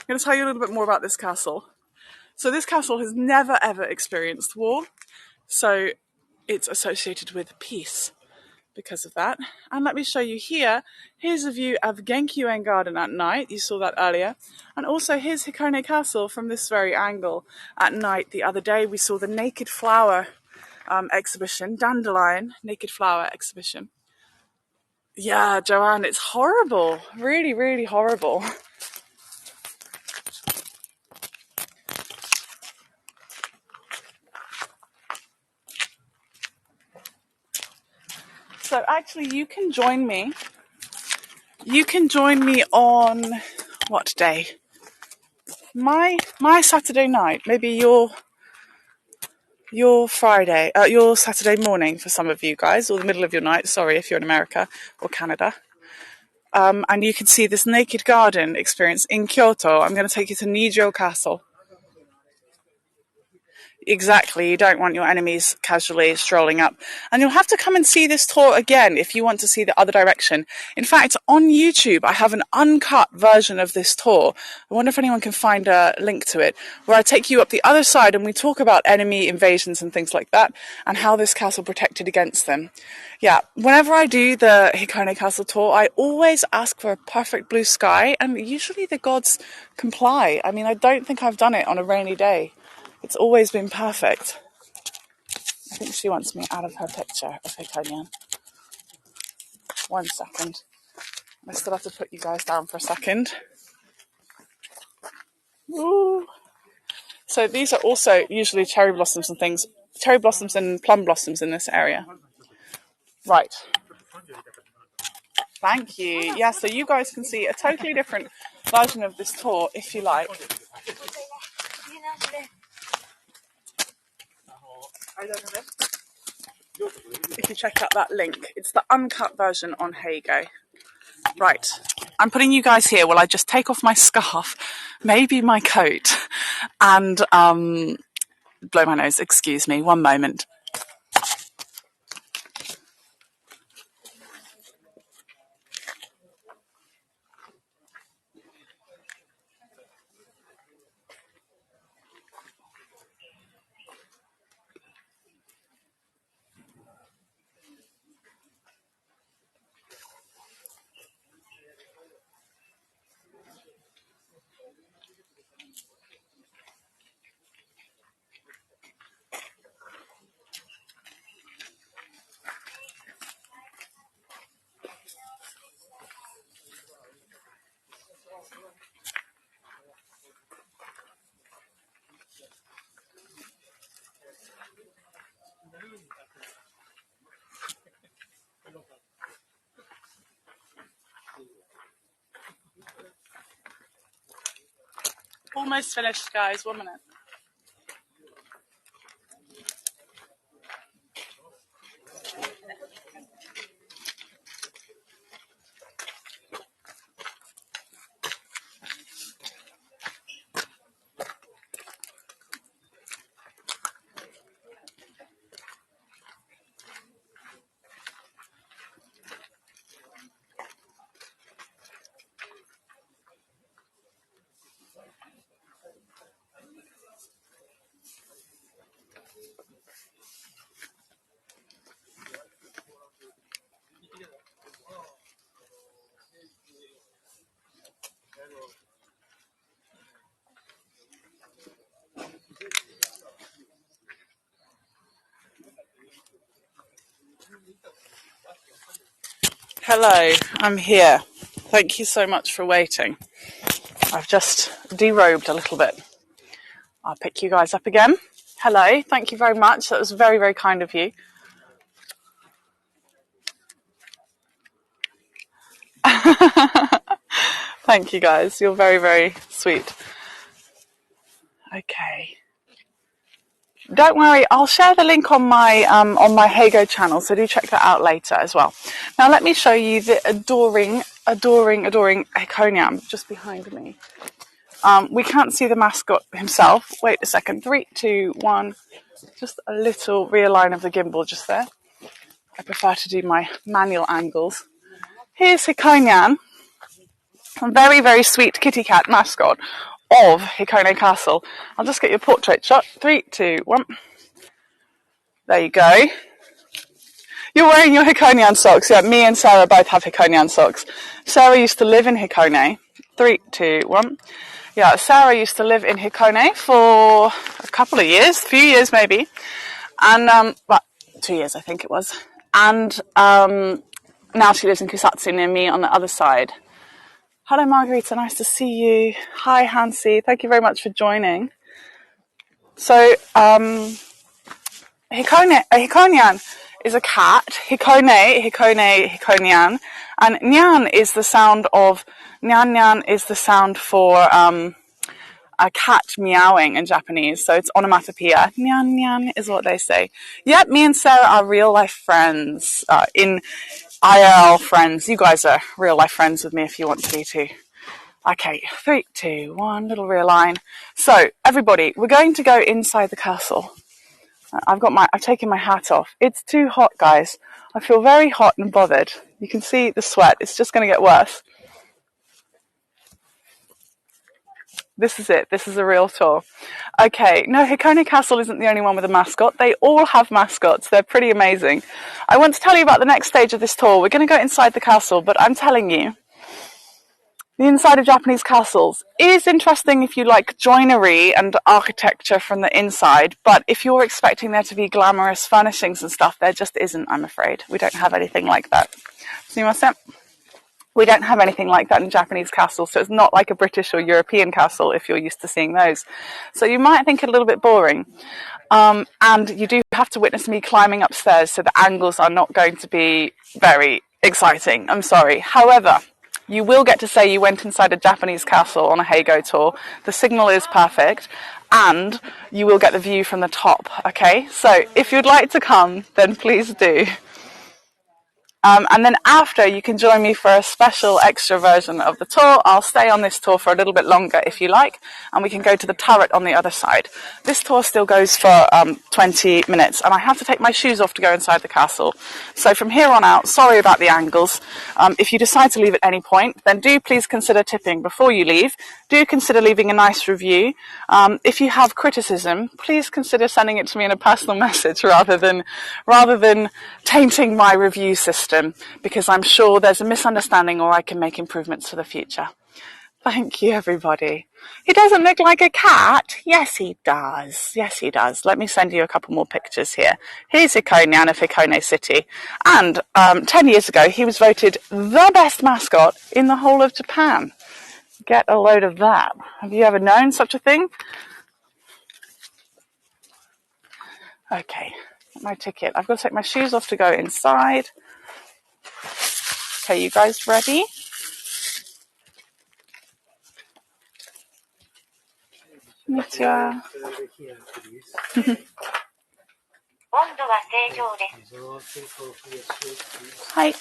going to tell you a little bit more about this castle. So this castle has never, ever experienced war. So it's associated with peace because of that. And let me show you here. Here's a view of Genkyuen Garden at night. You saw that earlier. And also here's Hikone Castle from this very angle at night. The other day we saw the naked flower exhibition, dandelion naked flower exhibition. Yeah, Joanne, it's horrible. Really, really horrible. So actually you can join me. You can join me on what day? My Saturday night, maybe your Friday, your Saturday morning for some of you guys, or the middle of your night, sorry if you're in America or Canada. And you can see this naked garden experience in Kyoto. I'm going to take you to Nijo Castle. Exactly, you don't want your enemies casually strolling up. And you'll have to come and see this tour again if you want to see the other direction. In fact, on YouTube, I have an uncut version of this tour. I wonder if anyone can find a link to it, where I take you up the other side and we talk about enemy invasions and things like that, and how this castle protected against them. Yeah, whenever I do the Hikone Castle tour, I always ask for a perfect blue sky, and usually the gods comply. I mean, I don't think I've done it on a rainy day. It's always been perfect. I think she wants me out of her picture of Hikone. 1 second. I still have to put you guys down for a second. Ooh. So these are also usually cherry blossoms and things. Cherry blossoms and plum blossoms in this area. Right. Thank you. Yeah, so you guys can see a totally different version of this tour if you like. If you check out that link, it's the uncut version on Heygo. Right, I'm putting you guys here while I just take off my scarf, maybe my coat, and blow my nose. Excuse me, 1 moment. Almost finished, guys. 1 minute. Hello, I'm here. Thank you so much for waiting. I've just derobed a little bit. I'll pick you guys up again. Hello, thank you very much. That was very, very kind of you. Thank you guys. You're very, very sweet. Okay. Don't worry, I'll share the link on my Heygo channel, so do check that out later as well. Now let me show you the adoring Hikone just behind me. We can't see the mascot himself. Wait a second. 3, 2, 1. Just a little realign of the gimbal just there. I prefer to do my manual angles. Here's Hikone, a very, very sweet kitty cat mascot of Hikone Castle. I'll just get your portrait shot. 3, 2, 1. There you go. You're wearing your Hikone socks. Yeah, me and Sarah both have Hikone socks. Sarah used to live in Hikone. 3, 2, 1. Yeah, Sarah used to live in Hikone for a couple of years, a few years maybe. And, 2 years I think it was. And now she lives in Kusatsu near me on the other side. Hello Margarita, nice to see you. Hi Hansi, thank you very much for joining. So, Hikone is a cat. Hikonean. And nyan is the sound of, nyan is the sound for a cat meowing in Japanese. So it's onomatopoeia. Nyan nyan is what they say. Yep, me and Sarah are real life friends. In IRL friends. You guys are real life friends with me if you want to be too. Okay, 3, 2, 1, little realign. So, everybody, we're going to go inside the castle. I've taken my hat off. It's too hot, guys. I feel very hot and bothered. You can see the sweat. It's just going to get worse. This is it. This is a real tour. Okay, no, Hikone Castle isn't the only one with a mascot. They all have mascots. They're pretty amazing. I want to tell you about the next stage of this tour. We're going to go inside the castle, but I'm telling you, the inside of Japanese castles is interesting if you like joinery and architecture from the inside, but if you're expecting there to be glamorous furnishings and stuff, there just isn't, I'm afraid. We don't have anything like that. Sumimasen. We don't have anything like that in Japanese castles, so it's not like a British or European castle if you're used to seeing those. So you might think it a little bit boring. And you do have to witness me climbing upstairs, so the angles are not going to be very exciting. I'm sorry. However, you will get to say you went inside a Japanese castle on a Heygo tour. The signal is perfect, and you will get the view from the top, okay? So if you'd like to come, then please do. And then after, you can join me for a special extra version of the tour. I'll stay on this tour for a little bit longer if you like, and we can go to the turret on the other side. This tour still goes for 20 minutes, and I have to take my shoes off to go inside the castle. So from here on out, sorry about the angles. If you decide to leave at any point, then do please consider tipping before you leave. Do consider leaving a nice review. If you have criticism, please consider sending it to me in a personal message rather than tainting my review system, because I'm sure there's a misunderstanding or I can make improvements for the future. Thank you, everybody. He doesn't look like a cat. Yes, he does. Yes, he does. Let me send you a couple more pictures here. Here's Hikone of Hikone City. And 10 years ago, he was voted the best mascot in the whole of Japan. Get a load of that. Have you ever known such a thing? Okay, my ticket. I've got to take my shoes off to go inside. Okay, you guys ready? Konnichiwa. はい。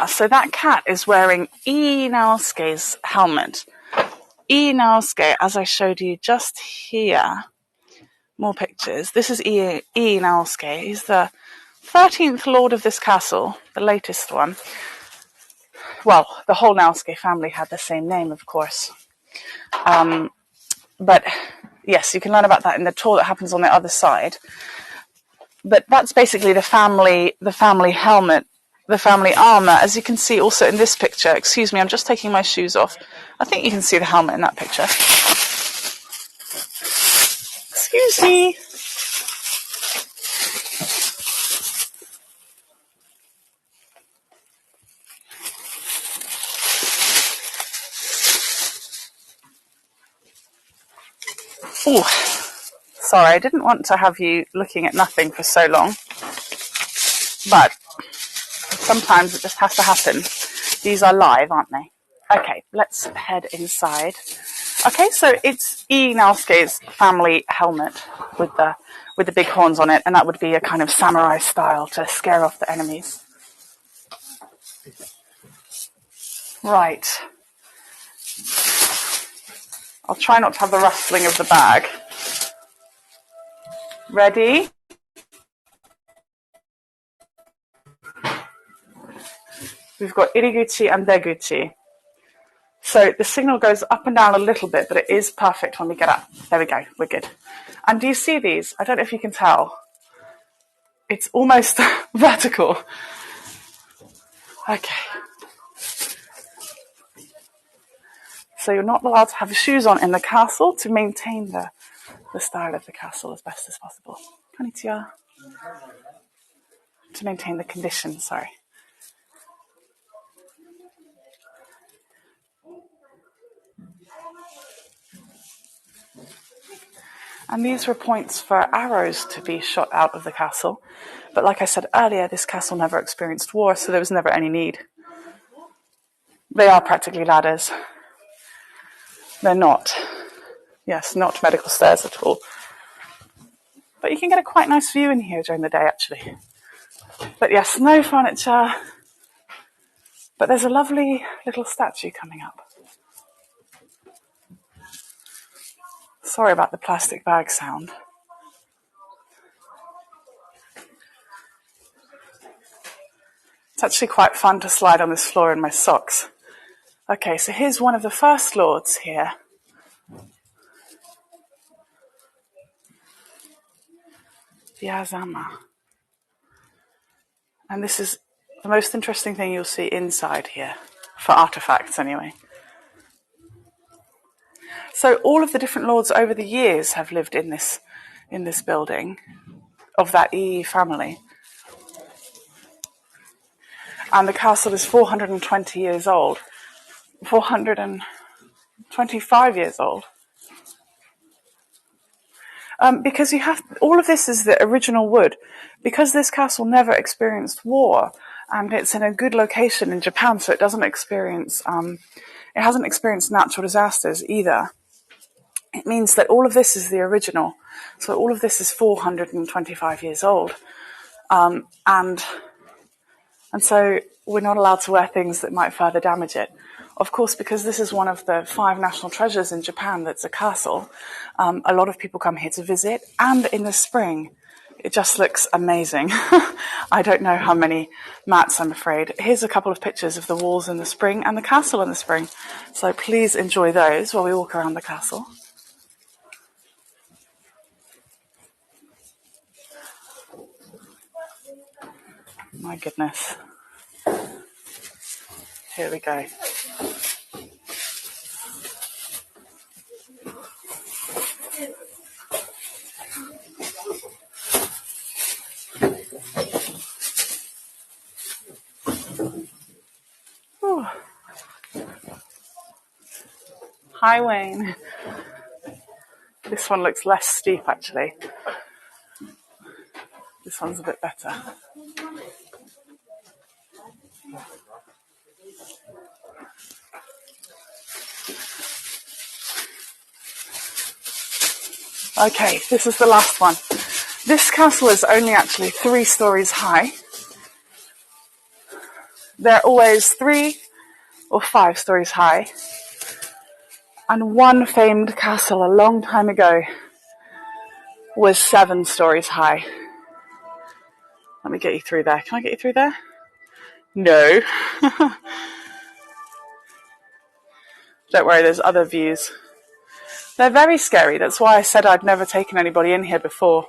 So that cat is wearing Ii Naosuke's helmet. Ii Naosuke, as I showed you just here, more pictures. This is Ii Naosuke. He's the 13th lord of this castle, the latest one. Well, the whole Naosuke family had the same name, of course. But yes, you can learn about that in the tour that happens on the other side. But that's basically the family helmet, the family armor, as you can see also in this picture. Excuse me, I'm just taking my shoes off. I think you can see the helmet in that picture. Excuse me. Oh, sorry, I didn't want to have you looking at nothing for so long, but sometimes it just has to happen. These are live, aren't they? Okay, let's head inside. Okay, so it's Naosuke's family helmet with the big horns on it, and that would be a kind of samurai style to scare off the enemies. Right. I'll try not to have the rustling of the bag. Ready? We've got iriguchi and deguchi. So the signal goes up and down a little bit, but it is perfect when we get up. There we go, we're good. And do you see these? I don't know if you can tell. It's almost vertical. Okay. So you're not allowed to have shoes on in the castle to maintain the style of the castle as best as possible. Konnichiwa. To maintain the condition, sorry. And these were points for arrows to be shot out of the castle. But like I said earlier, this castle never experienced war, so there was never any need. They are practically ladders. They're not. Yes, not medical stairs at all. But you can get a quite nice view in here during the day, actually. But yes, no furniture. But there's a lovely little statue coming up. Sorry about the plastic bag sound. It's actually quite fun to slide on this floor in my socks. Okay, so here's one of the first lords here. Yazama. And this is the most interesting thing you'll see inside here, for artifacts anyway. So all of the different lords over the years have lived in this building of that Ii family. And the castle is 420 years old. 425 years old. Because you have all of this is the original wood. Because this castle never experienced war, and it's in a good location in Japan, so it doesn't experience. It hasn't experienced natural disasters either. It means that all of this is the original. So all of this is 425 years old, and so we're not allowed to wear things that might further damage it. Of course, because this is one of the 5 national treasures in Japan that's a castle, a lot of people come here to visit, and in the spring, it just looks amazing. I don't know how many mats, I'm afraid. Here's a couple of pictures of the walls in the spring and the castle in the spring. So please enjoy those while we walk around the castle. My goodness. Here we go. Ooh. Hi, Wayne. This one looks less steep, actually. This one's a bit better. Okay, this is the last one. This castle is only actually 3 stories high. They're always 3 or 5 stories high. And one famed castle a long time ago was 7 stories high. Let me get you through there. Can I get you through there? No. Don't worry, there's other views. They're very scary. That's why I said I'd never taken anybody in here before.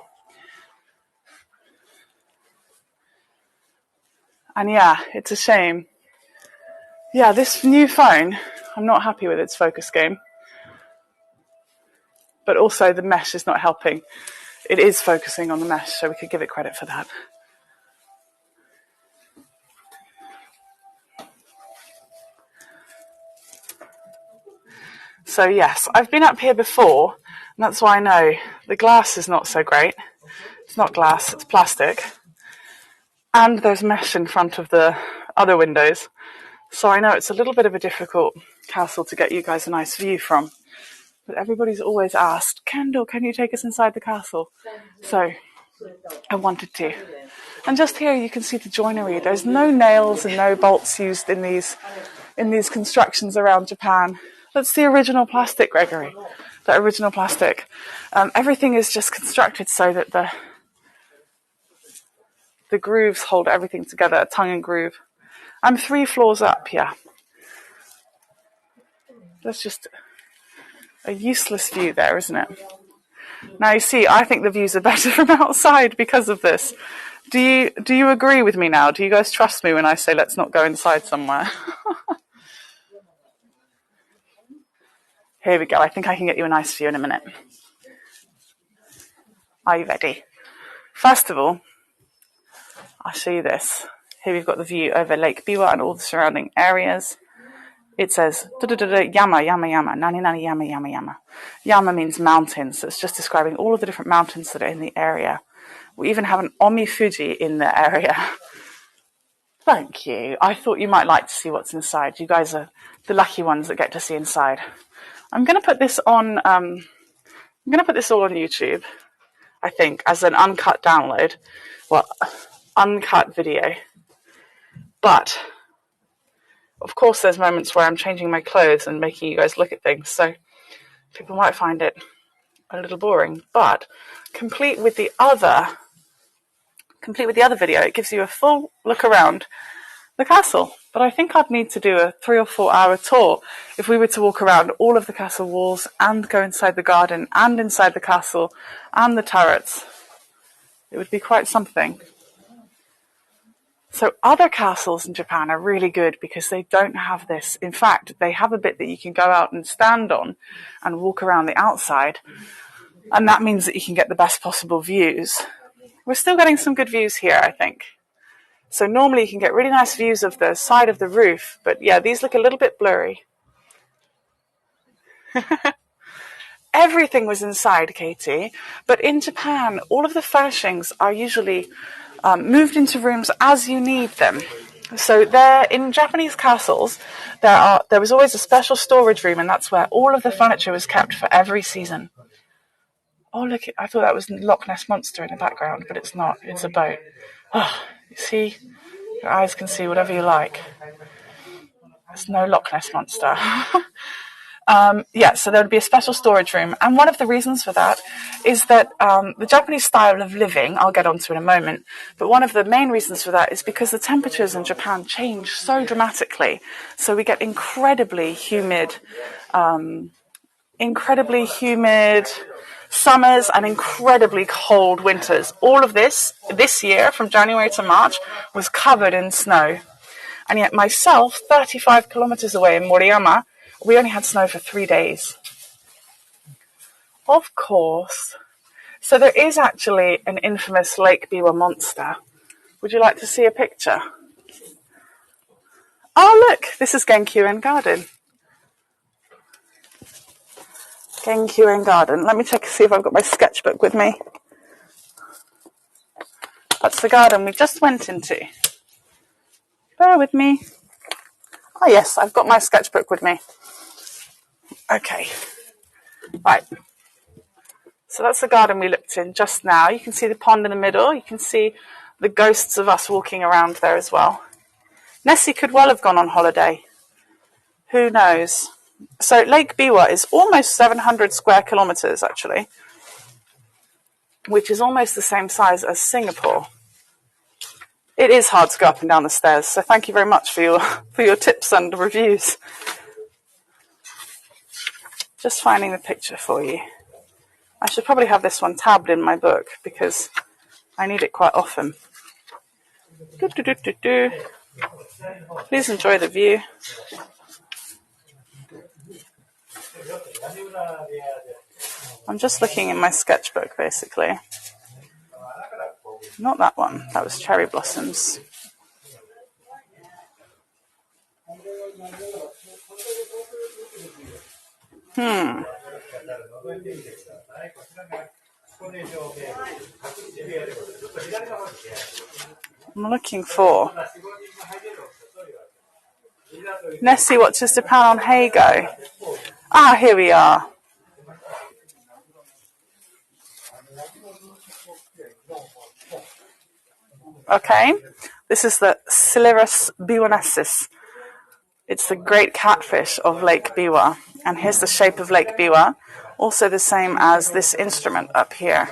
And yeah, it's a shame. Yeah, this new phone, I'm not happy with its focus game. but also the mesh is not helping. It is focusing on the mesh, so we could give it credit for that. So yes, I've been up here before, and that's why I know the glass is not so great. It's not glass, it's plastic. And there's mesh in front of the other windows. So I know it's a little bit of a difficult castle to get you guys a nice view from. But everybody's always asked, Kendall, can you take us inside the castle? So I wanted to. And just here you can see the joinery. There's no nails and no bolts used in these constructions around Japan. That's the original plastic, Gregory. The original plastic. Everything is just constructed so that the grooves hold everything together, a tongue and groove. I'm 3 floors up here. That's just a useless view there, isn't it? Now you see, I think the views are better from outside because of this. Do you agree with me now? Do you guys trust me when I say let's not go inside somewhere? Here we go. I think I can get you a nice view in a minute. Are you ready? First of all, I'll show you this. Here we've got the view over Lake Biwa and all the surrounding areas. It says, yama, yama, yama, nani, nani, yama, yama, yama. Yama means mountains, so it's just describing all of the different mountains that are in the area. We even have an Omi Fuji in the area. Thank you. I thought you might like to see what's inside. You guys are the lucky ones that get to see inside. I'm going to put this on, I'm going to put this all on YouTube, I think, as an uncut download. Well, uncut video. But of course, there's moments where I'm changing my clothes and making you guys look at things, so people might find it a little boring. But complete with the other video, it gives you a full look around the castle. But I think I'd need to do a 3 or 4 hour tour if we were to walk around all of the castle walls and go inside the garden and inside the castle and the turrets. It would be quite something. So other castles in Japan are really good because they don't have this. In fact, they have a bit that you can go out and stand on and walk around the outside. And that means that you can get the best possible views. We're still getting some good views here, I think. So normally you can get really nice views of the side of the roof. But yeah, these look a little bit blurry. Everything was inside, Katie. But in Japan, all of the furnishings are usually moved into rooms as you need them. So there, in Japanese castles, there was always a special storage room, and that's where all of the furniture was kept for every season. Oh, look, I thought that was Loch Ness Monster in the background, but it's not. It's a boat. Oh, you see? Your eyes can see whatever you like. There's no Loch Ness Monster. So there would be a special storage room. And one of the reasons for that is that the Japanese style of living, I'll get onto in a moment, but one of the main reasons for that is because the temperatures in Japan change so dramatically. So we get incredibly humid summers and incredibly cold winters. All of this year, from January to March, was covered in snow. And yet myself, 35 kilometers away in Moriyama, we only had snow for 3 days. Of course. So there is actually an infamous Lake Biwa monster. Would you like to see a picture? Oh, look, this is Genkyuen Garden. Genkyuen Garden. Let me see if I've got my sketchbook with me. That's the garden we just went into. Bear with me. Oh, yes, I've got my sketchbook with me. Okay. Right. So that's the garden we looked in just now. You can see the pond in the middle. You can see the ghosts of us walking around there as well. Nessie could well have gone on holiday. Who knows? So Lake Biwa is almost 700 square kilometers, actually, which is almost the same size as Singapore. It is hard to go up and down the stairs, so thank you very much for your tips and reviews. Just finding the picture for you. I should probably have this one tabbed in my book because I need it quite often. Please enjoy the view. I'm just looking in my sketchbook, basically. Not that one. That was cherry blossoms. I'm looking for Nessie watches Japan on Heygo. Ah, here we are. Okay, this is the Silurus biwanensis. It's the great catfish of Lake Biwa. And here's the shape of Lake Biwa, also the same as this instrument up here.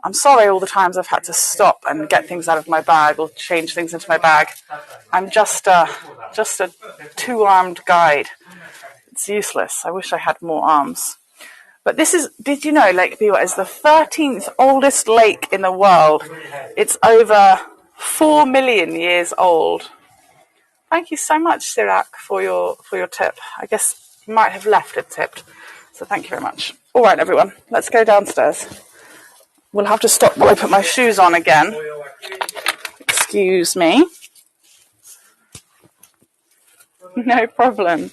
I'm sorry all the times I've had to stop and get things out of my bag or change things into my bag. I'm just a two-armed guide. It's useless. I wish I had more arms. But this is, did you know Lake Biwa is the 13th oldest lake in the world? It's over 4 million years old. Thank you so much, Sirak, for your tip. I guess you might have left it tipped. So thank you very much. All right, everyone, let's go downstairs. We'll have to stop while I put my shoes on again. Excuse me. No problem.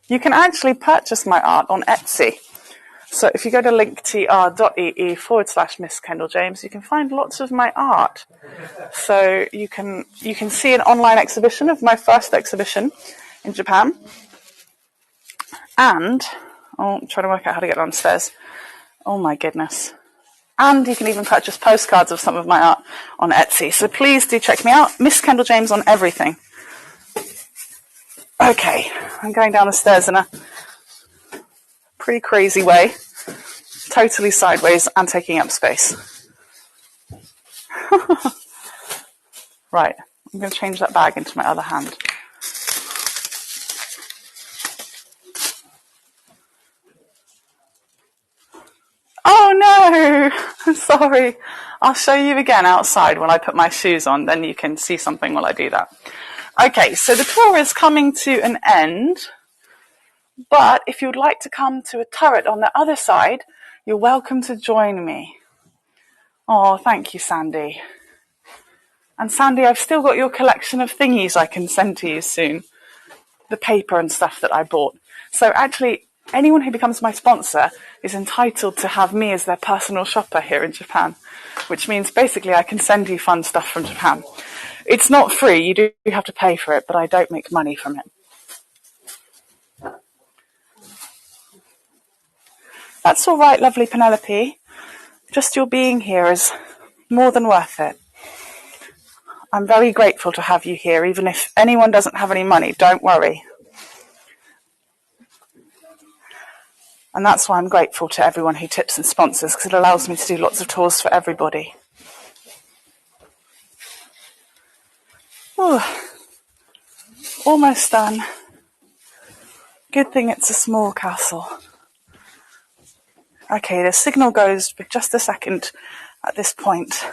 You can actually purchase my art on Etsy. So if you go to linktr.ee/Miss Kendall James, you can find lots of my art. So you can see an online exhibition of my first exhibition in Japan. And, I'm trying to work out how to get downstairs. Oh my goodness. And you can even purchase postcards of some of my art on Etsy. So please do check me out. Miss Kendall James on everything. Okay, I'm going down the stairs in a pretty crazy way. Totally sideways and taking up space. Right, I'm going to change that bag into my other hand. Oh no, I'm sorry. I'll show you again outside when I put my shoes on, then you can see something while I do that. Okay, so the tour is coming to an end, but if you'd like to come to a turret on the other side, you're welcome to join me. Oh, thank you, Sandy. And Sandy, I've still got your collection of thingies I can send to you soon. The paper and stuff that I bought. So actually, anyone who becomes my sponsor is entitled to have me as their personal shopper here in Japan, which means basically I can send you fun stuff from Japan. It's not free, you do have to pay for it, but I don't make money from it. That's all right, lovely Penelope. Just your being here is more than worth it. I'm very grateful to have you here, even if anyone doesn't have any money, don't worry. And that's why I'm grateful to everyone who tips and sponsors, because it allows me to do lots of tours for everybody. Ooh, almost done. Good thing it's a small castle. Okay, the signal goes for just a second at this point.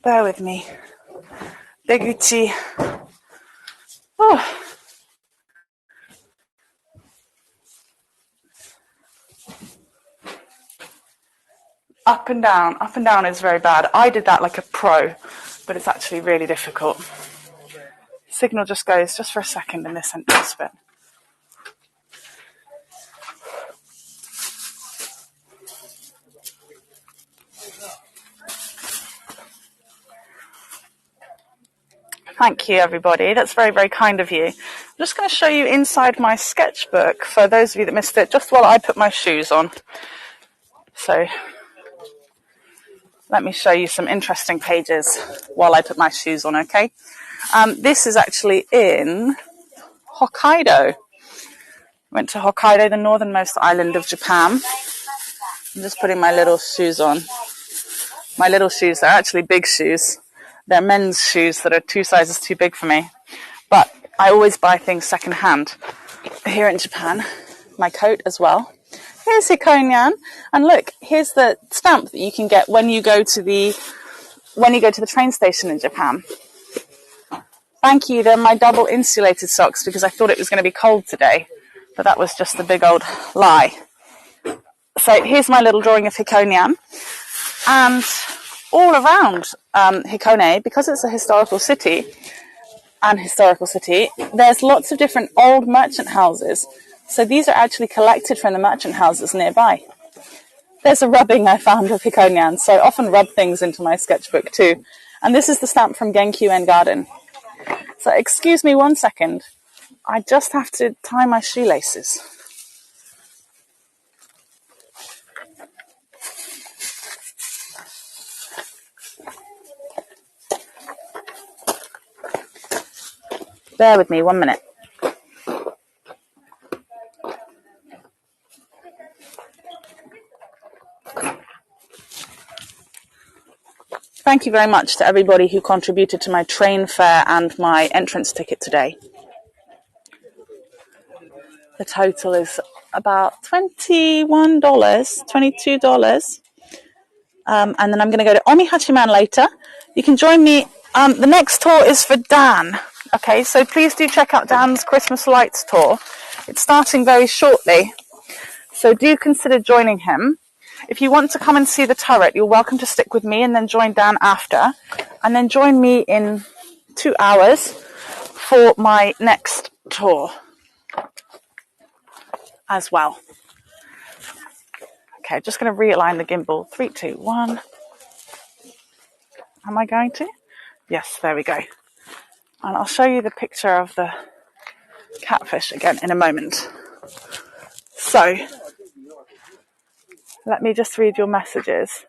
Bear with me. Deguchi. Oh. Up and down is very bad. I did that like a pro, but it's actually really difficult. Signal just goes just for a second in this entrance bit. Thank you, everybody. That's very, very kind of you. I'm just going to show you inside my sketchbook for those of you that missed it, just while I put my shoes on. So let me show you some interesting pages while I put my shoes on, okay? This is actually in Hokkaido. Went to Hokkaido, the northernmost island of Japan. I'm just putting my little shoes on. My little shoes, they're actually big shoes. They're men's shoes that are 2 sizes too big for me. But I always buy things secondhand here in Japan. My coat as well. Here's Hikone, and look, here's the stamp that you can get when you go to the train station in Japan. Thank you. They're my double insulated socks because I thought it was going to be cold today. but that was just a big old lie. So here's my little drawing of Hikone, and all around Hikone, because it's a historical city, there's lots of different old merchant houses. So these are actually collected from the merchant houses nearby. There's a rubbing I found of Hikone, so I often rub things into my sketchbook too. And this is the stamp from Genkyuen Garden. So excuse me 1 second. I just have to tie my shoelaces. Bear with me 1 minute. Thank you very much to everybody who contributed to my train fare and my entrance ticket today. The total is about $21, $22. And then I'm going to go to Omihachiman later. You can join me. The next tour is for Dan. Okay, so please do check out Dan's Christmas Lights tour. It's starting very shortly, so do consider joining him. If you want to come and see the turret, you're welcome to stick with me and then join Dan after. And then join me in 2 hours for my next tour as well. Okay, just going to realign the gimbal. 3, 2, 1. Am I going to? Yes, there we go. And I'll show you the picture of the catfish again in a moment. So, let me just read your messages.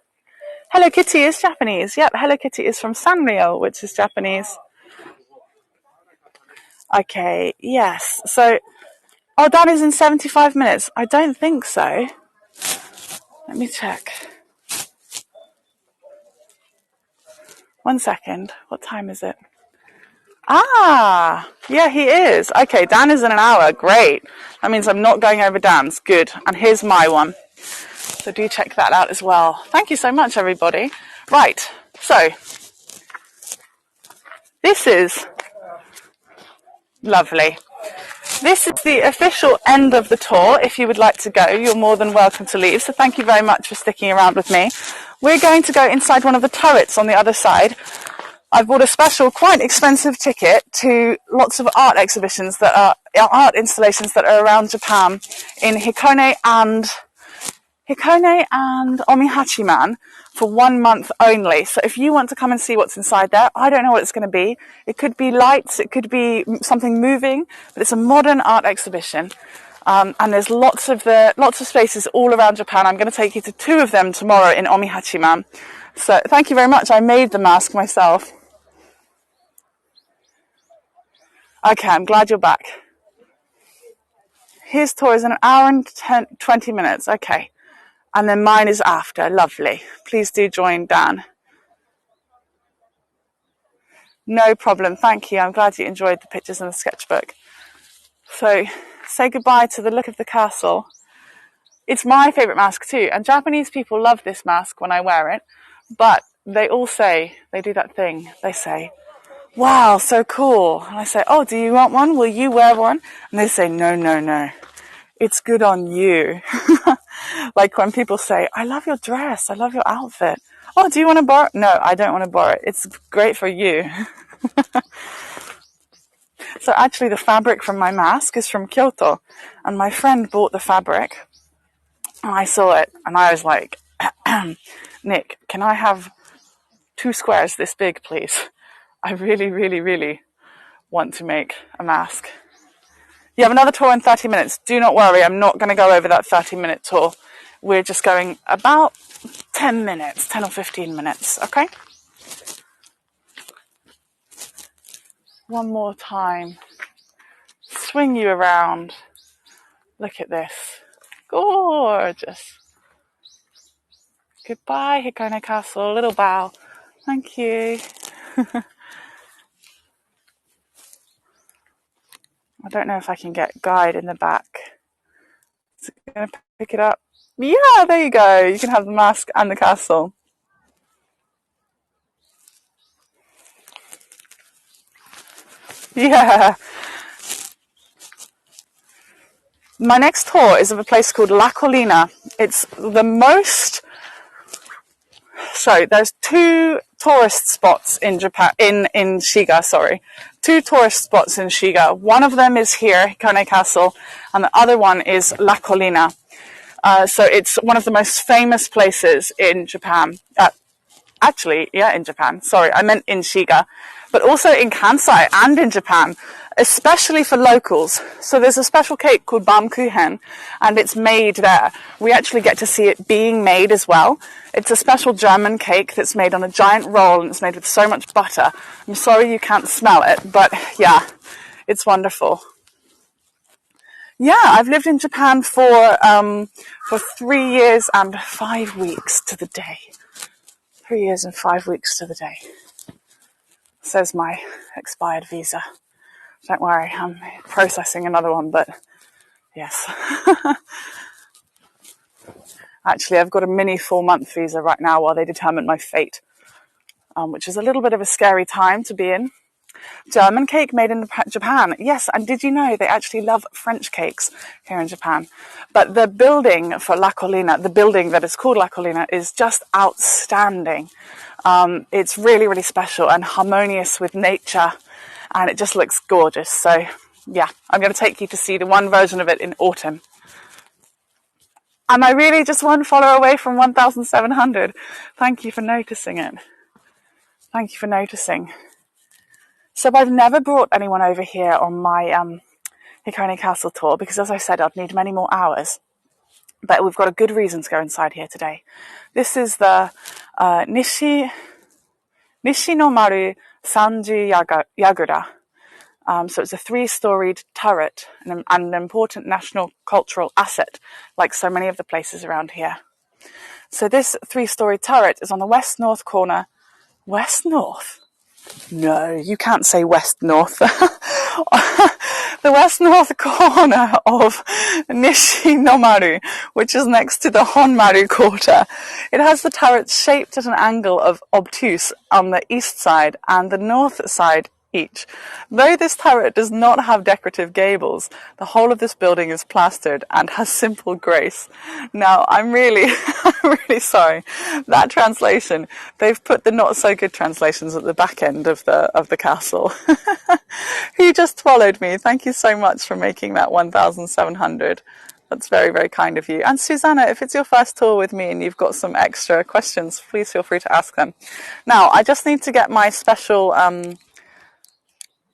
Hello Kitty is Japanese. Yep, Hello Kitty is from Sanrio, which is Japanese. Okay, yes. So, oh, that is in 75 minutes. I don't think so. Let me check. 1 second. What time is it? Ah, yeah, he is. Okay, Dan is in an hour. Great. That means I'm not going over Dan's. Good. And here's my one. So do check that out as well. Thank you so much, everybody. Right. So, this is lovely. This is the official end of the tour. If you would like to go, you're more than welcome to leave. So thank you very much for sticking around with me. We're going to go inside one of the turrets on the other side. I've bought a special, quite expensive ticket to lots of art exhibitions that are art installations that are around Japan in Hikone and Omihachiman for 1 month only. So if you want to come and see what's inside there, I don't know what it's going to be. It could be lights, it could be something moving, but it's a modern art exhibition. And there's lots of spaces all around Japan. I'm going to take you to 2 of them tomorrow in Omihachiman. So thank you very much. I made the mask myself. Okay, I'm glad you're back. His tour is an hour and 20 minutes. Okay. And then mine is after. Lovely. Please do join Dan. No problem. Thank you. I'm glad you enjoyed the pictures in the sketchbook. So, say goodbye to the look of the castle. It's my favourite mask too. And Japanese people love this mask when I wear it. But they all say, they do that thing. They say, wow, so cool. And I say, oh, do you want one? Will you wear one? And they say, no, no, no. It's good on you. Like when people say, I love your dress. I love your outfit. Oh, do you want to borrow it? No, I don't want to borrow it. It's great for you. So actually the fabric from my mask is from Kyoto. And my friend bought the fabric. And I saw it. And I was like, Nick, can I have 2 squares this big, please? I really, really, really want to make a mask. You have another tour in 30 minutes. Do not worry, I'm not going to go over that 30-minute tour. We're just going about 10 minutes, 10 or 15 minutes, okay? One more time. Swing you around. Look at this. Gorgeous. Goodbye, Hikone Castle. Little bow. Thank you. I don't know if I can get guide in the back. Is it going to pick it up? Yeah, there you go. You can have the mask and the castle. Yeah. My next tour is of a place called La Collina. It's the most... So there's two tourist spots in Japan, in Shiga, sorry. Two tourist spots in Shiga. One of them is here, Hikone Castle, and the other one is La Collina. So it's one of the most famous places in Japan. Actually, yeah, in Japan. Sorry, I meant in Shiga. But also in Kansai and in Japan, especially for locals. So there's a special cake called Bamkuchen, and it's made there. We actually get to see it being made as well. It's a special German cake that's made on a giant roll, and it's made with so much butter. I'm sorry you can't smell it, but yeah, it's wonderful. Yeah, I've lived in Japan for 3 years and 5 weeks to the day. 3 years and 5 weeks to the day, says my expired visa. Don't worry, I'm processing another one, but yes. Actually, I've got a mini 4-month visa right now while they determine my fate, which is a little bit of a scary time to be in. German cake made in Japan. Yes, and did you know they actually love French cakes here in Japan? But the building for La Collina, the building that is called La Collina, is just outstanding. It's really, really special and harmonious with nature, and it just looks gorgeous. So, yeah, I'm going to take you to see the one version of it in autumn. Am I really just one follower away from 1,700? Thank you for noticing it. Thank you for noticing. So I've never brought anyone over here on my Hikone Castle tour because, as I said, I'd need many more hours. But we've got a good reason to go inside here today. This is the Nishi no Maru Sanji Yagura. So it's a 3-storied turret and an important national cultural asset, like so many of the places around here. So this 3-story turret is on the west-north corner. West-north? No, you can't say west-north. The west-north corner of Nishi no Maru, which is next to the Honmaru quarter. It has the turret shaped at an angle of obtuse on the east side and the north side each. Though this turret does not have decorative gables, the whole of this building is plastered and has simple grace. Now, I'm really sorry. That translation, they've put the not so good translations at the back end of the castle. Who just followed me? Thank you so much for making that 1,700. That's very, very kind of you. And Susanna, if it's your first tour with me and you've got some extra questions, please feel free to ask them. Now, I just need to get my special...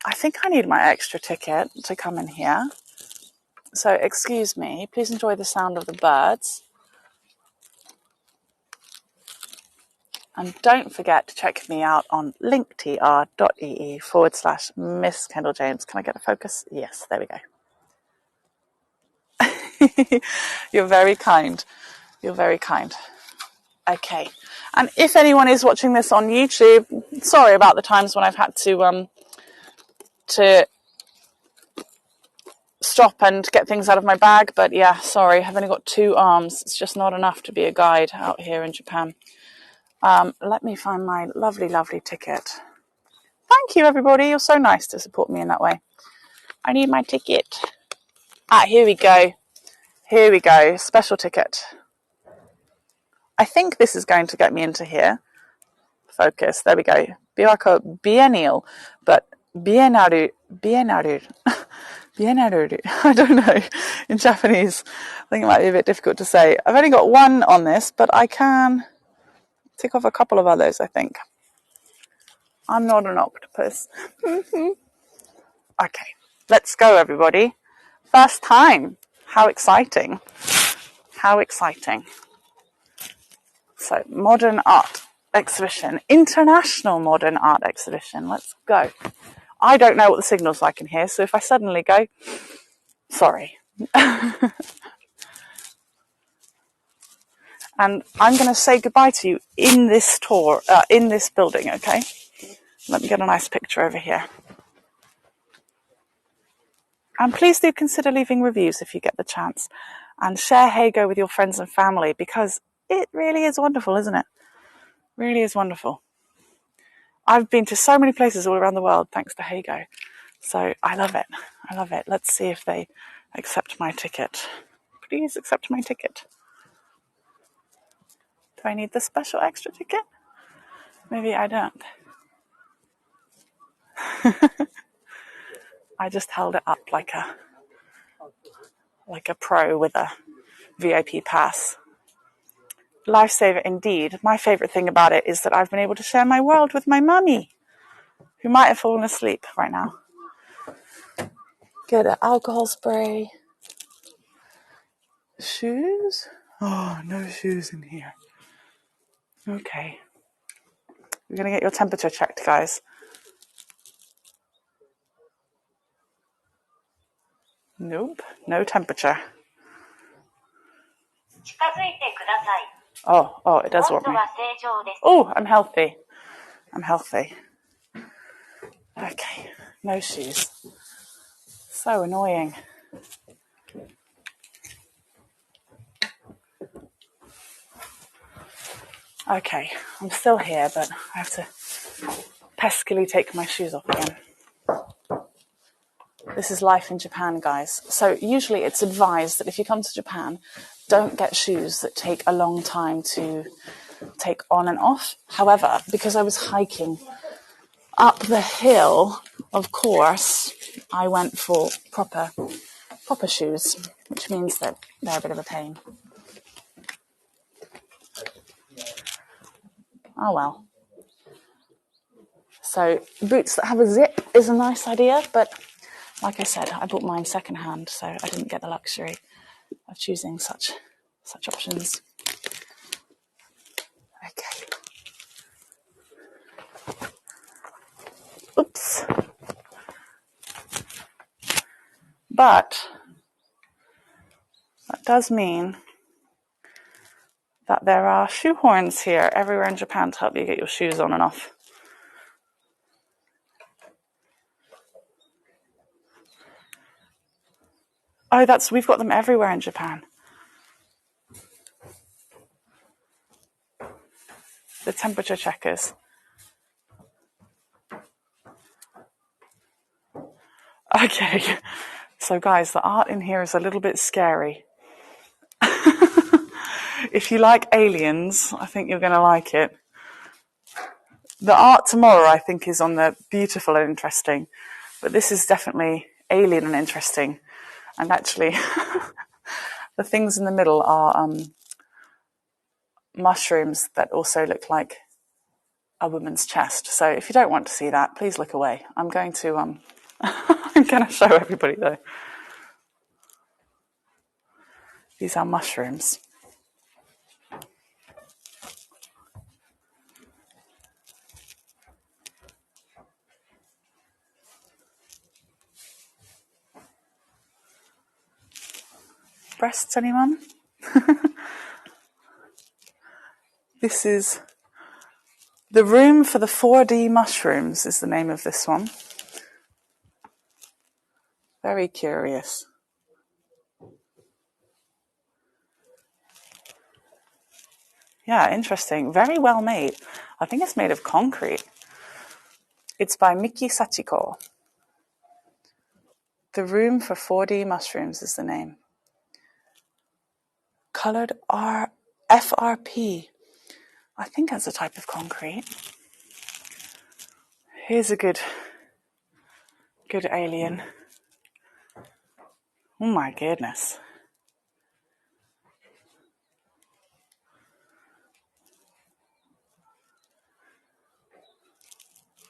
I think I need my extra ticket to come in here. So excuse me, please enjoy the sound of the birds. And don't forget to check me out on linktr.ee/Miss Kendall James. Can I get a focus? Yes, there we go. You're very kind. You're very kind. Okay. And if anyone is watching this on YouTube, sorry about the times when I've had to stop and get things out of my bag, but yeah, sorry, I've only got 2 arms. It's just not enough to be a guide out here in Japan. Let me find my lovely, lovely ticket. Thank you, everybody. You're so nice to support me in that way. I need my ticket. Here we go. Here we go. Special ticket. I think this is going to get me into here. Focus. There we go. BIWAKO Biennial, but Bienaru. Bienaru. I don't know. In Japanese, I think it might be a bit difficult to say. I've only got 1 on this, but I can tick off a couple of others, I think. I'm not an octopus. Okay, let's go, everybody. First time. How exciting. How exciting. So, modern art exhibition. International modern art exhibition. Let's go. I don't know what the signal's like in here, so if I suddenly go, sorry. And I'm going to say goodbye to you in this tour, in this building, okay? Let me get a nice picture over here. And please do consider leaving reviews if you get the chance. And share Heygo with your friends and family, because it really is wonderful, isn't it? Really is wonderful. I've been to so many places all around the world thanks to Heygo. So I love it. I love it. Let's see if they Accept my ticket. Please accept my ticket. Do I need the special extra ticket? Maybe I don't. I just held it up like a pro with a VIP pass. Lifesaver indeed. My favourite thing about it is that I've been able to share my world with my mummy, who might have fallen asleep right now. Get an alcohol spray. Shoes? Oh, no shoes in here. Okay. You're going to get your temperature checked, guys. Nope, no temperature. Oh, it does want me. Oh, I'm healthy. Okay, no shoes. So annoying. Okay, I'm still here, but I have to peskily take my shoes off again. This is life in Japan, guys. So usually it's advised that if you come to Japan, don't get shoes that take a long time to take on and off. However, because I was hiking up the hill, of course, I went for proper shoes, which means that they're a bit of a pain. Oh well. So boots that have a zip is a nice idea, but like I said, I bought mine secondhand, so I didn't get the luxury of choosing such options. Okay. Oops. But that does mean that there are shoe horns here everywhere in Japan to help you get your shoes on and off. Oh, we've got them everywhere in Japan. The temperature checkers. Okay, so guys, the art in here is a little bit scary. If you like aliens, I think you're going to like it. The art tomorrow, I think, is on the beautiful and interesting, but this is definitely alien and interesting. And actually, the things in the middle are mushrooms that also look like a woman's chest. So if you don't want to see that, please look away. I'm going to I'm going to show everybody though. These are mushrooms. Breasts, anyone? This is The Room for the 4D Mushrooms is the name of this one. Very curious. Yeah, interesting. Very well made. I think it's made of concrete. It's by Miki Sachiko. The Room for 4D Mushrooms is the name. Colored FRP. I think that's a type of concrete. Here's a good alien. Oh my goodness.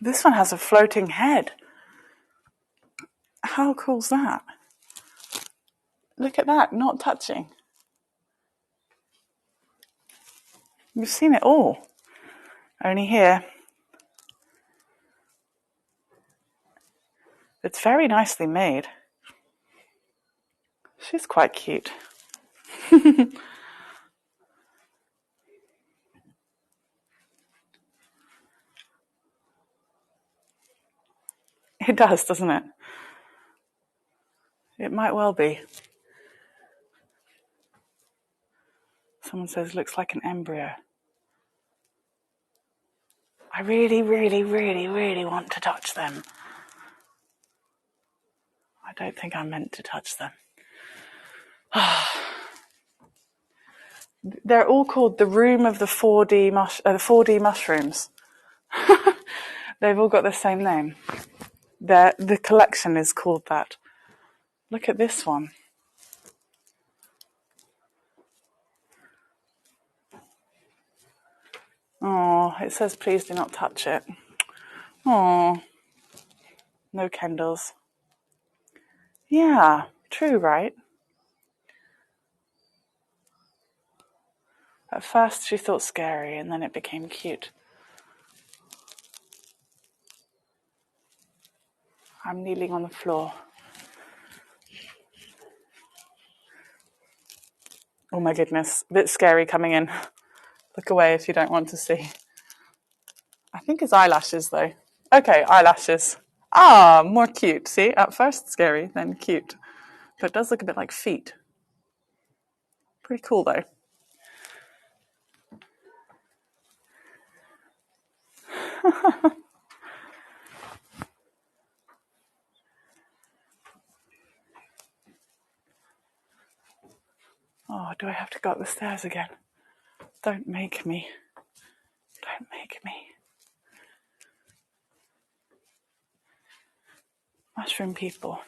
This one has a floating head. How cool's that? Look at that, not touching. You've seen it all. Only here. It's very nicely made. She's quite cute. It does, doesn't it? It might well be. Someone says, looks like an embryo. I really, really, really, really want to touch them. I don't think I'm meant to touch them. They're all called the Room of the 4D mushrooms. They've all got the same name. The collection is called that. Look at this one. Oh, it says please do not touch it. Oh, no candles. Yeah, true, right? At first she thought scary and then it became cute. I'm kneeling on the floor. Oh my goodness, a bit scary coming in. Look away if you don't want to see. I think it's eyelashes though. Okay, eyelashes. Ah, more cute. See, at first scary, then cute. But it does look a bit like feet. Pretty cool though. Oh, do I have to go up the stairs again? Don't make me. Don't make me. Mushroom people.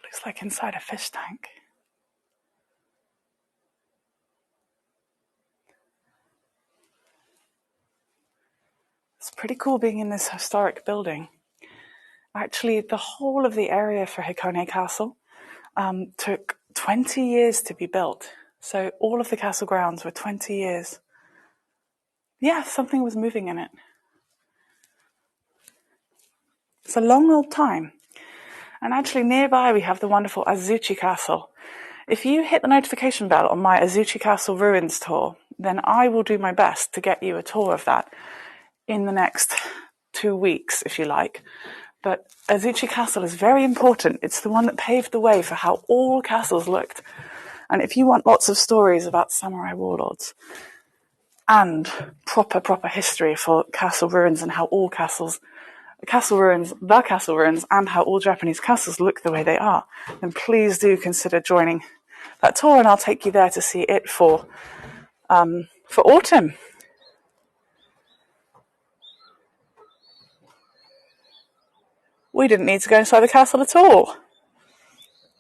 Looks like inside a fish tank. It's pretty cool being in this historic building. Actually, the whole of the area for Hikone Castle took 20 years to be built. So all of the castle grounds were 20 years. Yeah, something was moving in it. It's a long old time. And actually nearby we have the wonderful Azuchi Castle. If you hit the notification bell on my Azuchi Castle Ruins tour, then I will do my best to get you a tour of that in the next 2 weeks, if you like. But Azuchi Castle is very important. It's the one that paved the way for how all castles looked. And if you want lots of stories about samurai warlords and proper history for castle ruins and how all the castle ruins, and how all Japanese castles look the way they are, then please do consider joining that tour, and I'll take you there to see it for autumn. We didn't need to go inside the castle at all.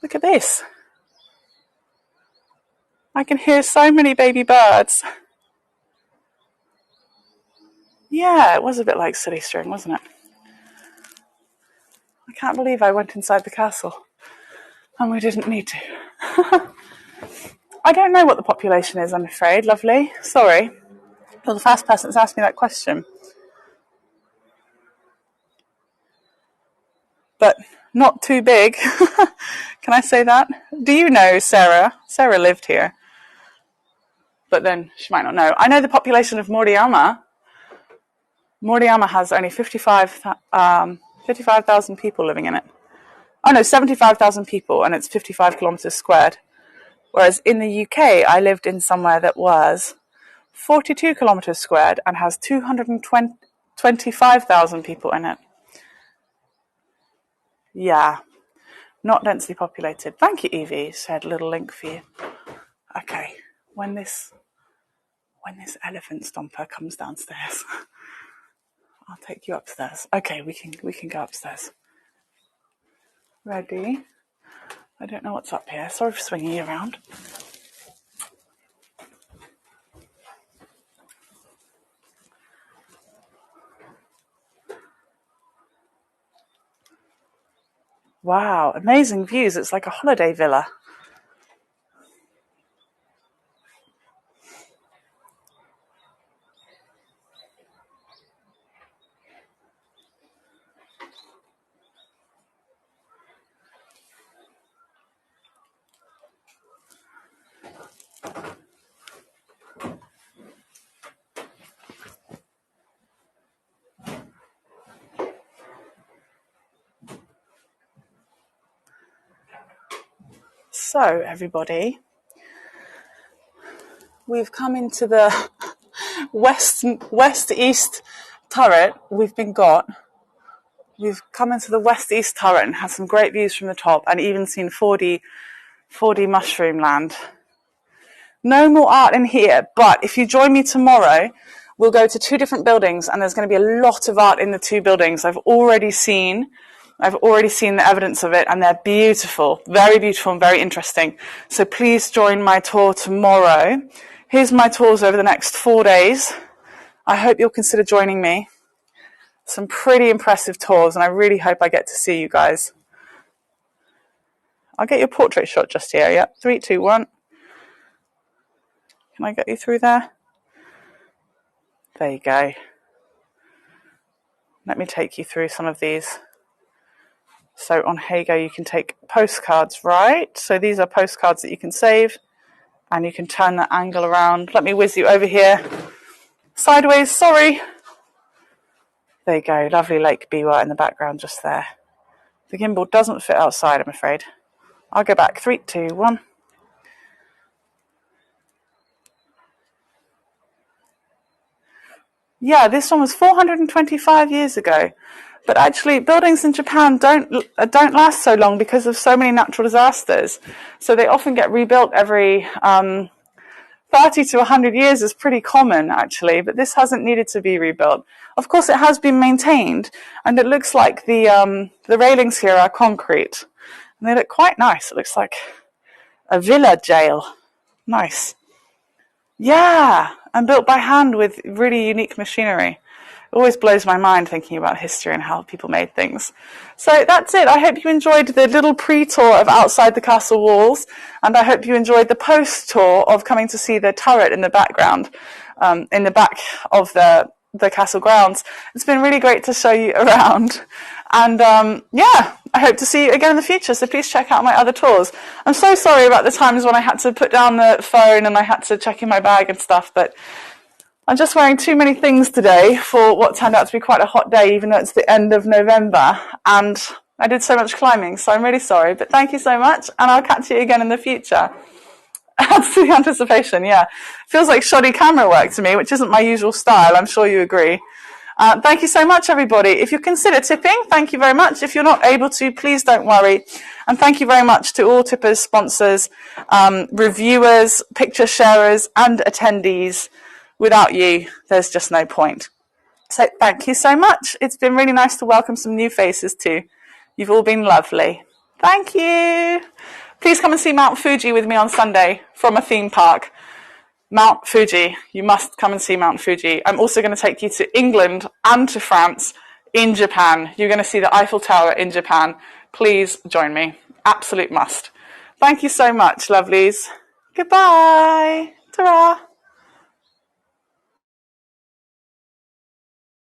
Look at this. I can hear so many baby birds. Yeah, it was a bit like Silly String, wasn't it? I can't believe I went inside the castle and we didn't need to. I don't know what the population is, I'm afraid, lovely. Sorry. You're the first person that's asked me that question. But not too big. Can I say that? Do you know Sarah? Sarah lived here. But then she might not know. I know the population of Moriyama. Moriyama has only 55,000 people living in it. Oh no, 75,000 people, and it's 55 kilometres squared. Whereas in the UK, I lived in somewhere that was 42 kilometres squared and has 225,000 people in it. Yeah, not densely populated. Thank you, Evie. Said little link for you. Okay, when this elephant stomper comes downstairs, I'll take you upstairs. Okay, we can go upstairs. Ready? I don't know what's up here. Sorry for swinging you around. Wow, amazing views. It's like a holiday villa. So everybody, we've come into the west-east turret. We've come into the west-east turret and had some great views from the top, and even seen 4D mushroom land. No more art in here, but if you join me tomorrow, we'll go to 2 different buildings, and there's going to be a lot of art in the 2 buildings. I've already seen the evidence of it, and they're beautiful and very interesting. So please join my tour tomorrow. Here's my tours over the next 4 days. I hope you'll consider joining me. Some pretty impressive tours, and I really hope I get to see you guys. I'll get your portrait shot just here. Yep, 3, 2, 1. Can I get you through there? There you go. Let me take you through some of these. So on Heygo, you can take postcards, right? So these are postcards that you can save, and you can turn the angle around. Let me whiz you over here. Sideways, sorry. There you go, lovely Lake Biwa in the background just there. The gimbal doesn't fit outside, I'm afraid. I'll go back, 3, 2, 1. Yeah, this one was 425 years ago. But actually, buildings in Japan don't last so long because of so many natural disasters. So they often get rebuilt every 30 to 100 years is pretty common, actually. But this hasn't needed to be rebuilt. Of course, it has been maintained, and it looks like the railings here are concrete, and they look quite nice. It looks like a villa jail. Nice. Yeah, and built by hand with really unique machinery. It always blows my mind thinking about history and how people made things. So that's it. I hope you enjoyed the little pre-tour of outside the castle walls, and I hope you enjoyed the post-tour of coming to see the turret in the background, in the back of the castle grounds. It's been really great to show you around. And yeah, I hope to see you again in the future, so please check out my other tours. I'm so sorry about the times when I had to put down the phone and I had to check in my bag and stuff, but I'm just wearing too many things today for what turned out to be quite a hot day, even though it's the end of November, and I did so much climbing, so I'm really sorry, but thank you so much, and I'll catch you again in the future. That's the anticipation, yeah. Feels like shoddy camera work to me, which isn't my usual style, I'm sure you agree. Thank you so much, everybody. If you consider tipping, thank you very much. If you're not able to, please don't worry. And thank you very much to all tippers, sponsors, reviewers, picture sharers, and attendees. Without you, there's just no point. So thank you so much. It's been really nice to welcome some new faces too. You've all been lovely. Thank you. Please come and see Mount Fuji with me on Sunday from a theme park. Mount Fuji. You must come and see Mount Fuji. I'm also going to take you to England and to France in Japan. You're going to see the Eiffel Tower in Japan. Please join me. Absolute must. Thank you so much, lovelies. Goodbye. Ta-ra.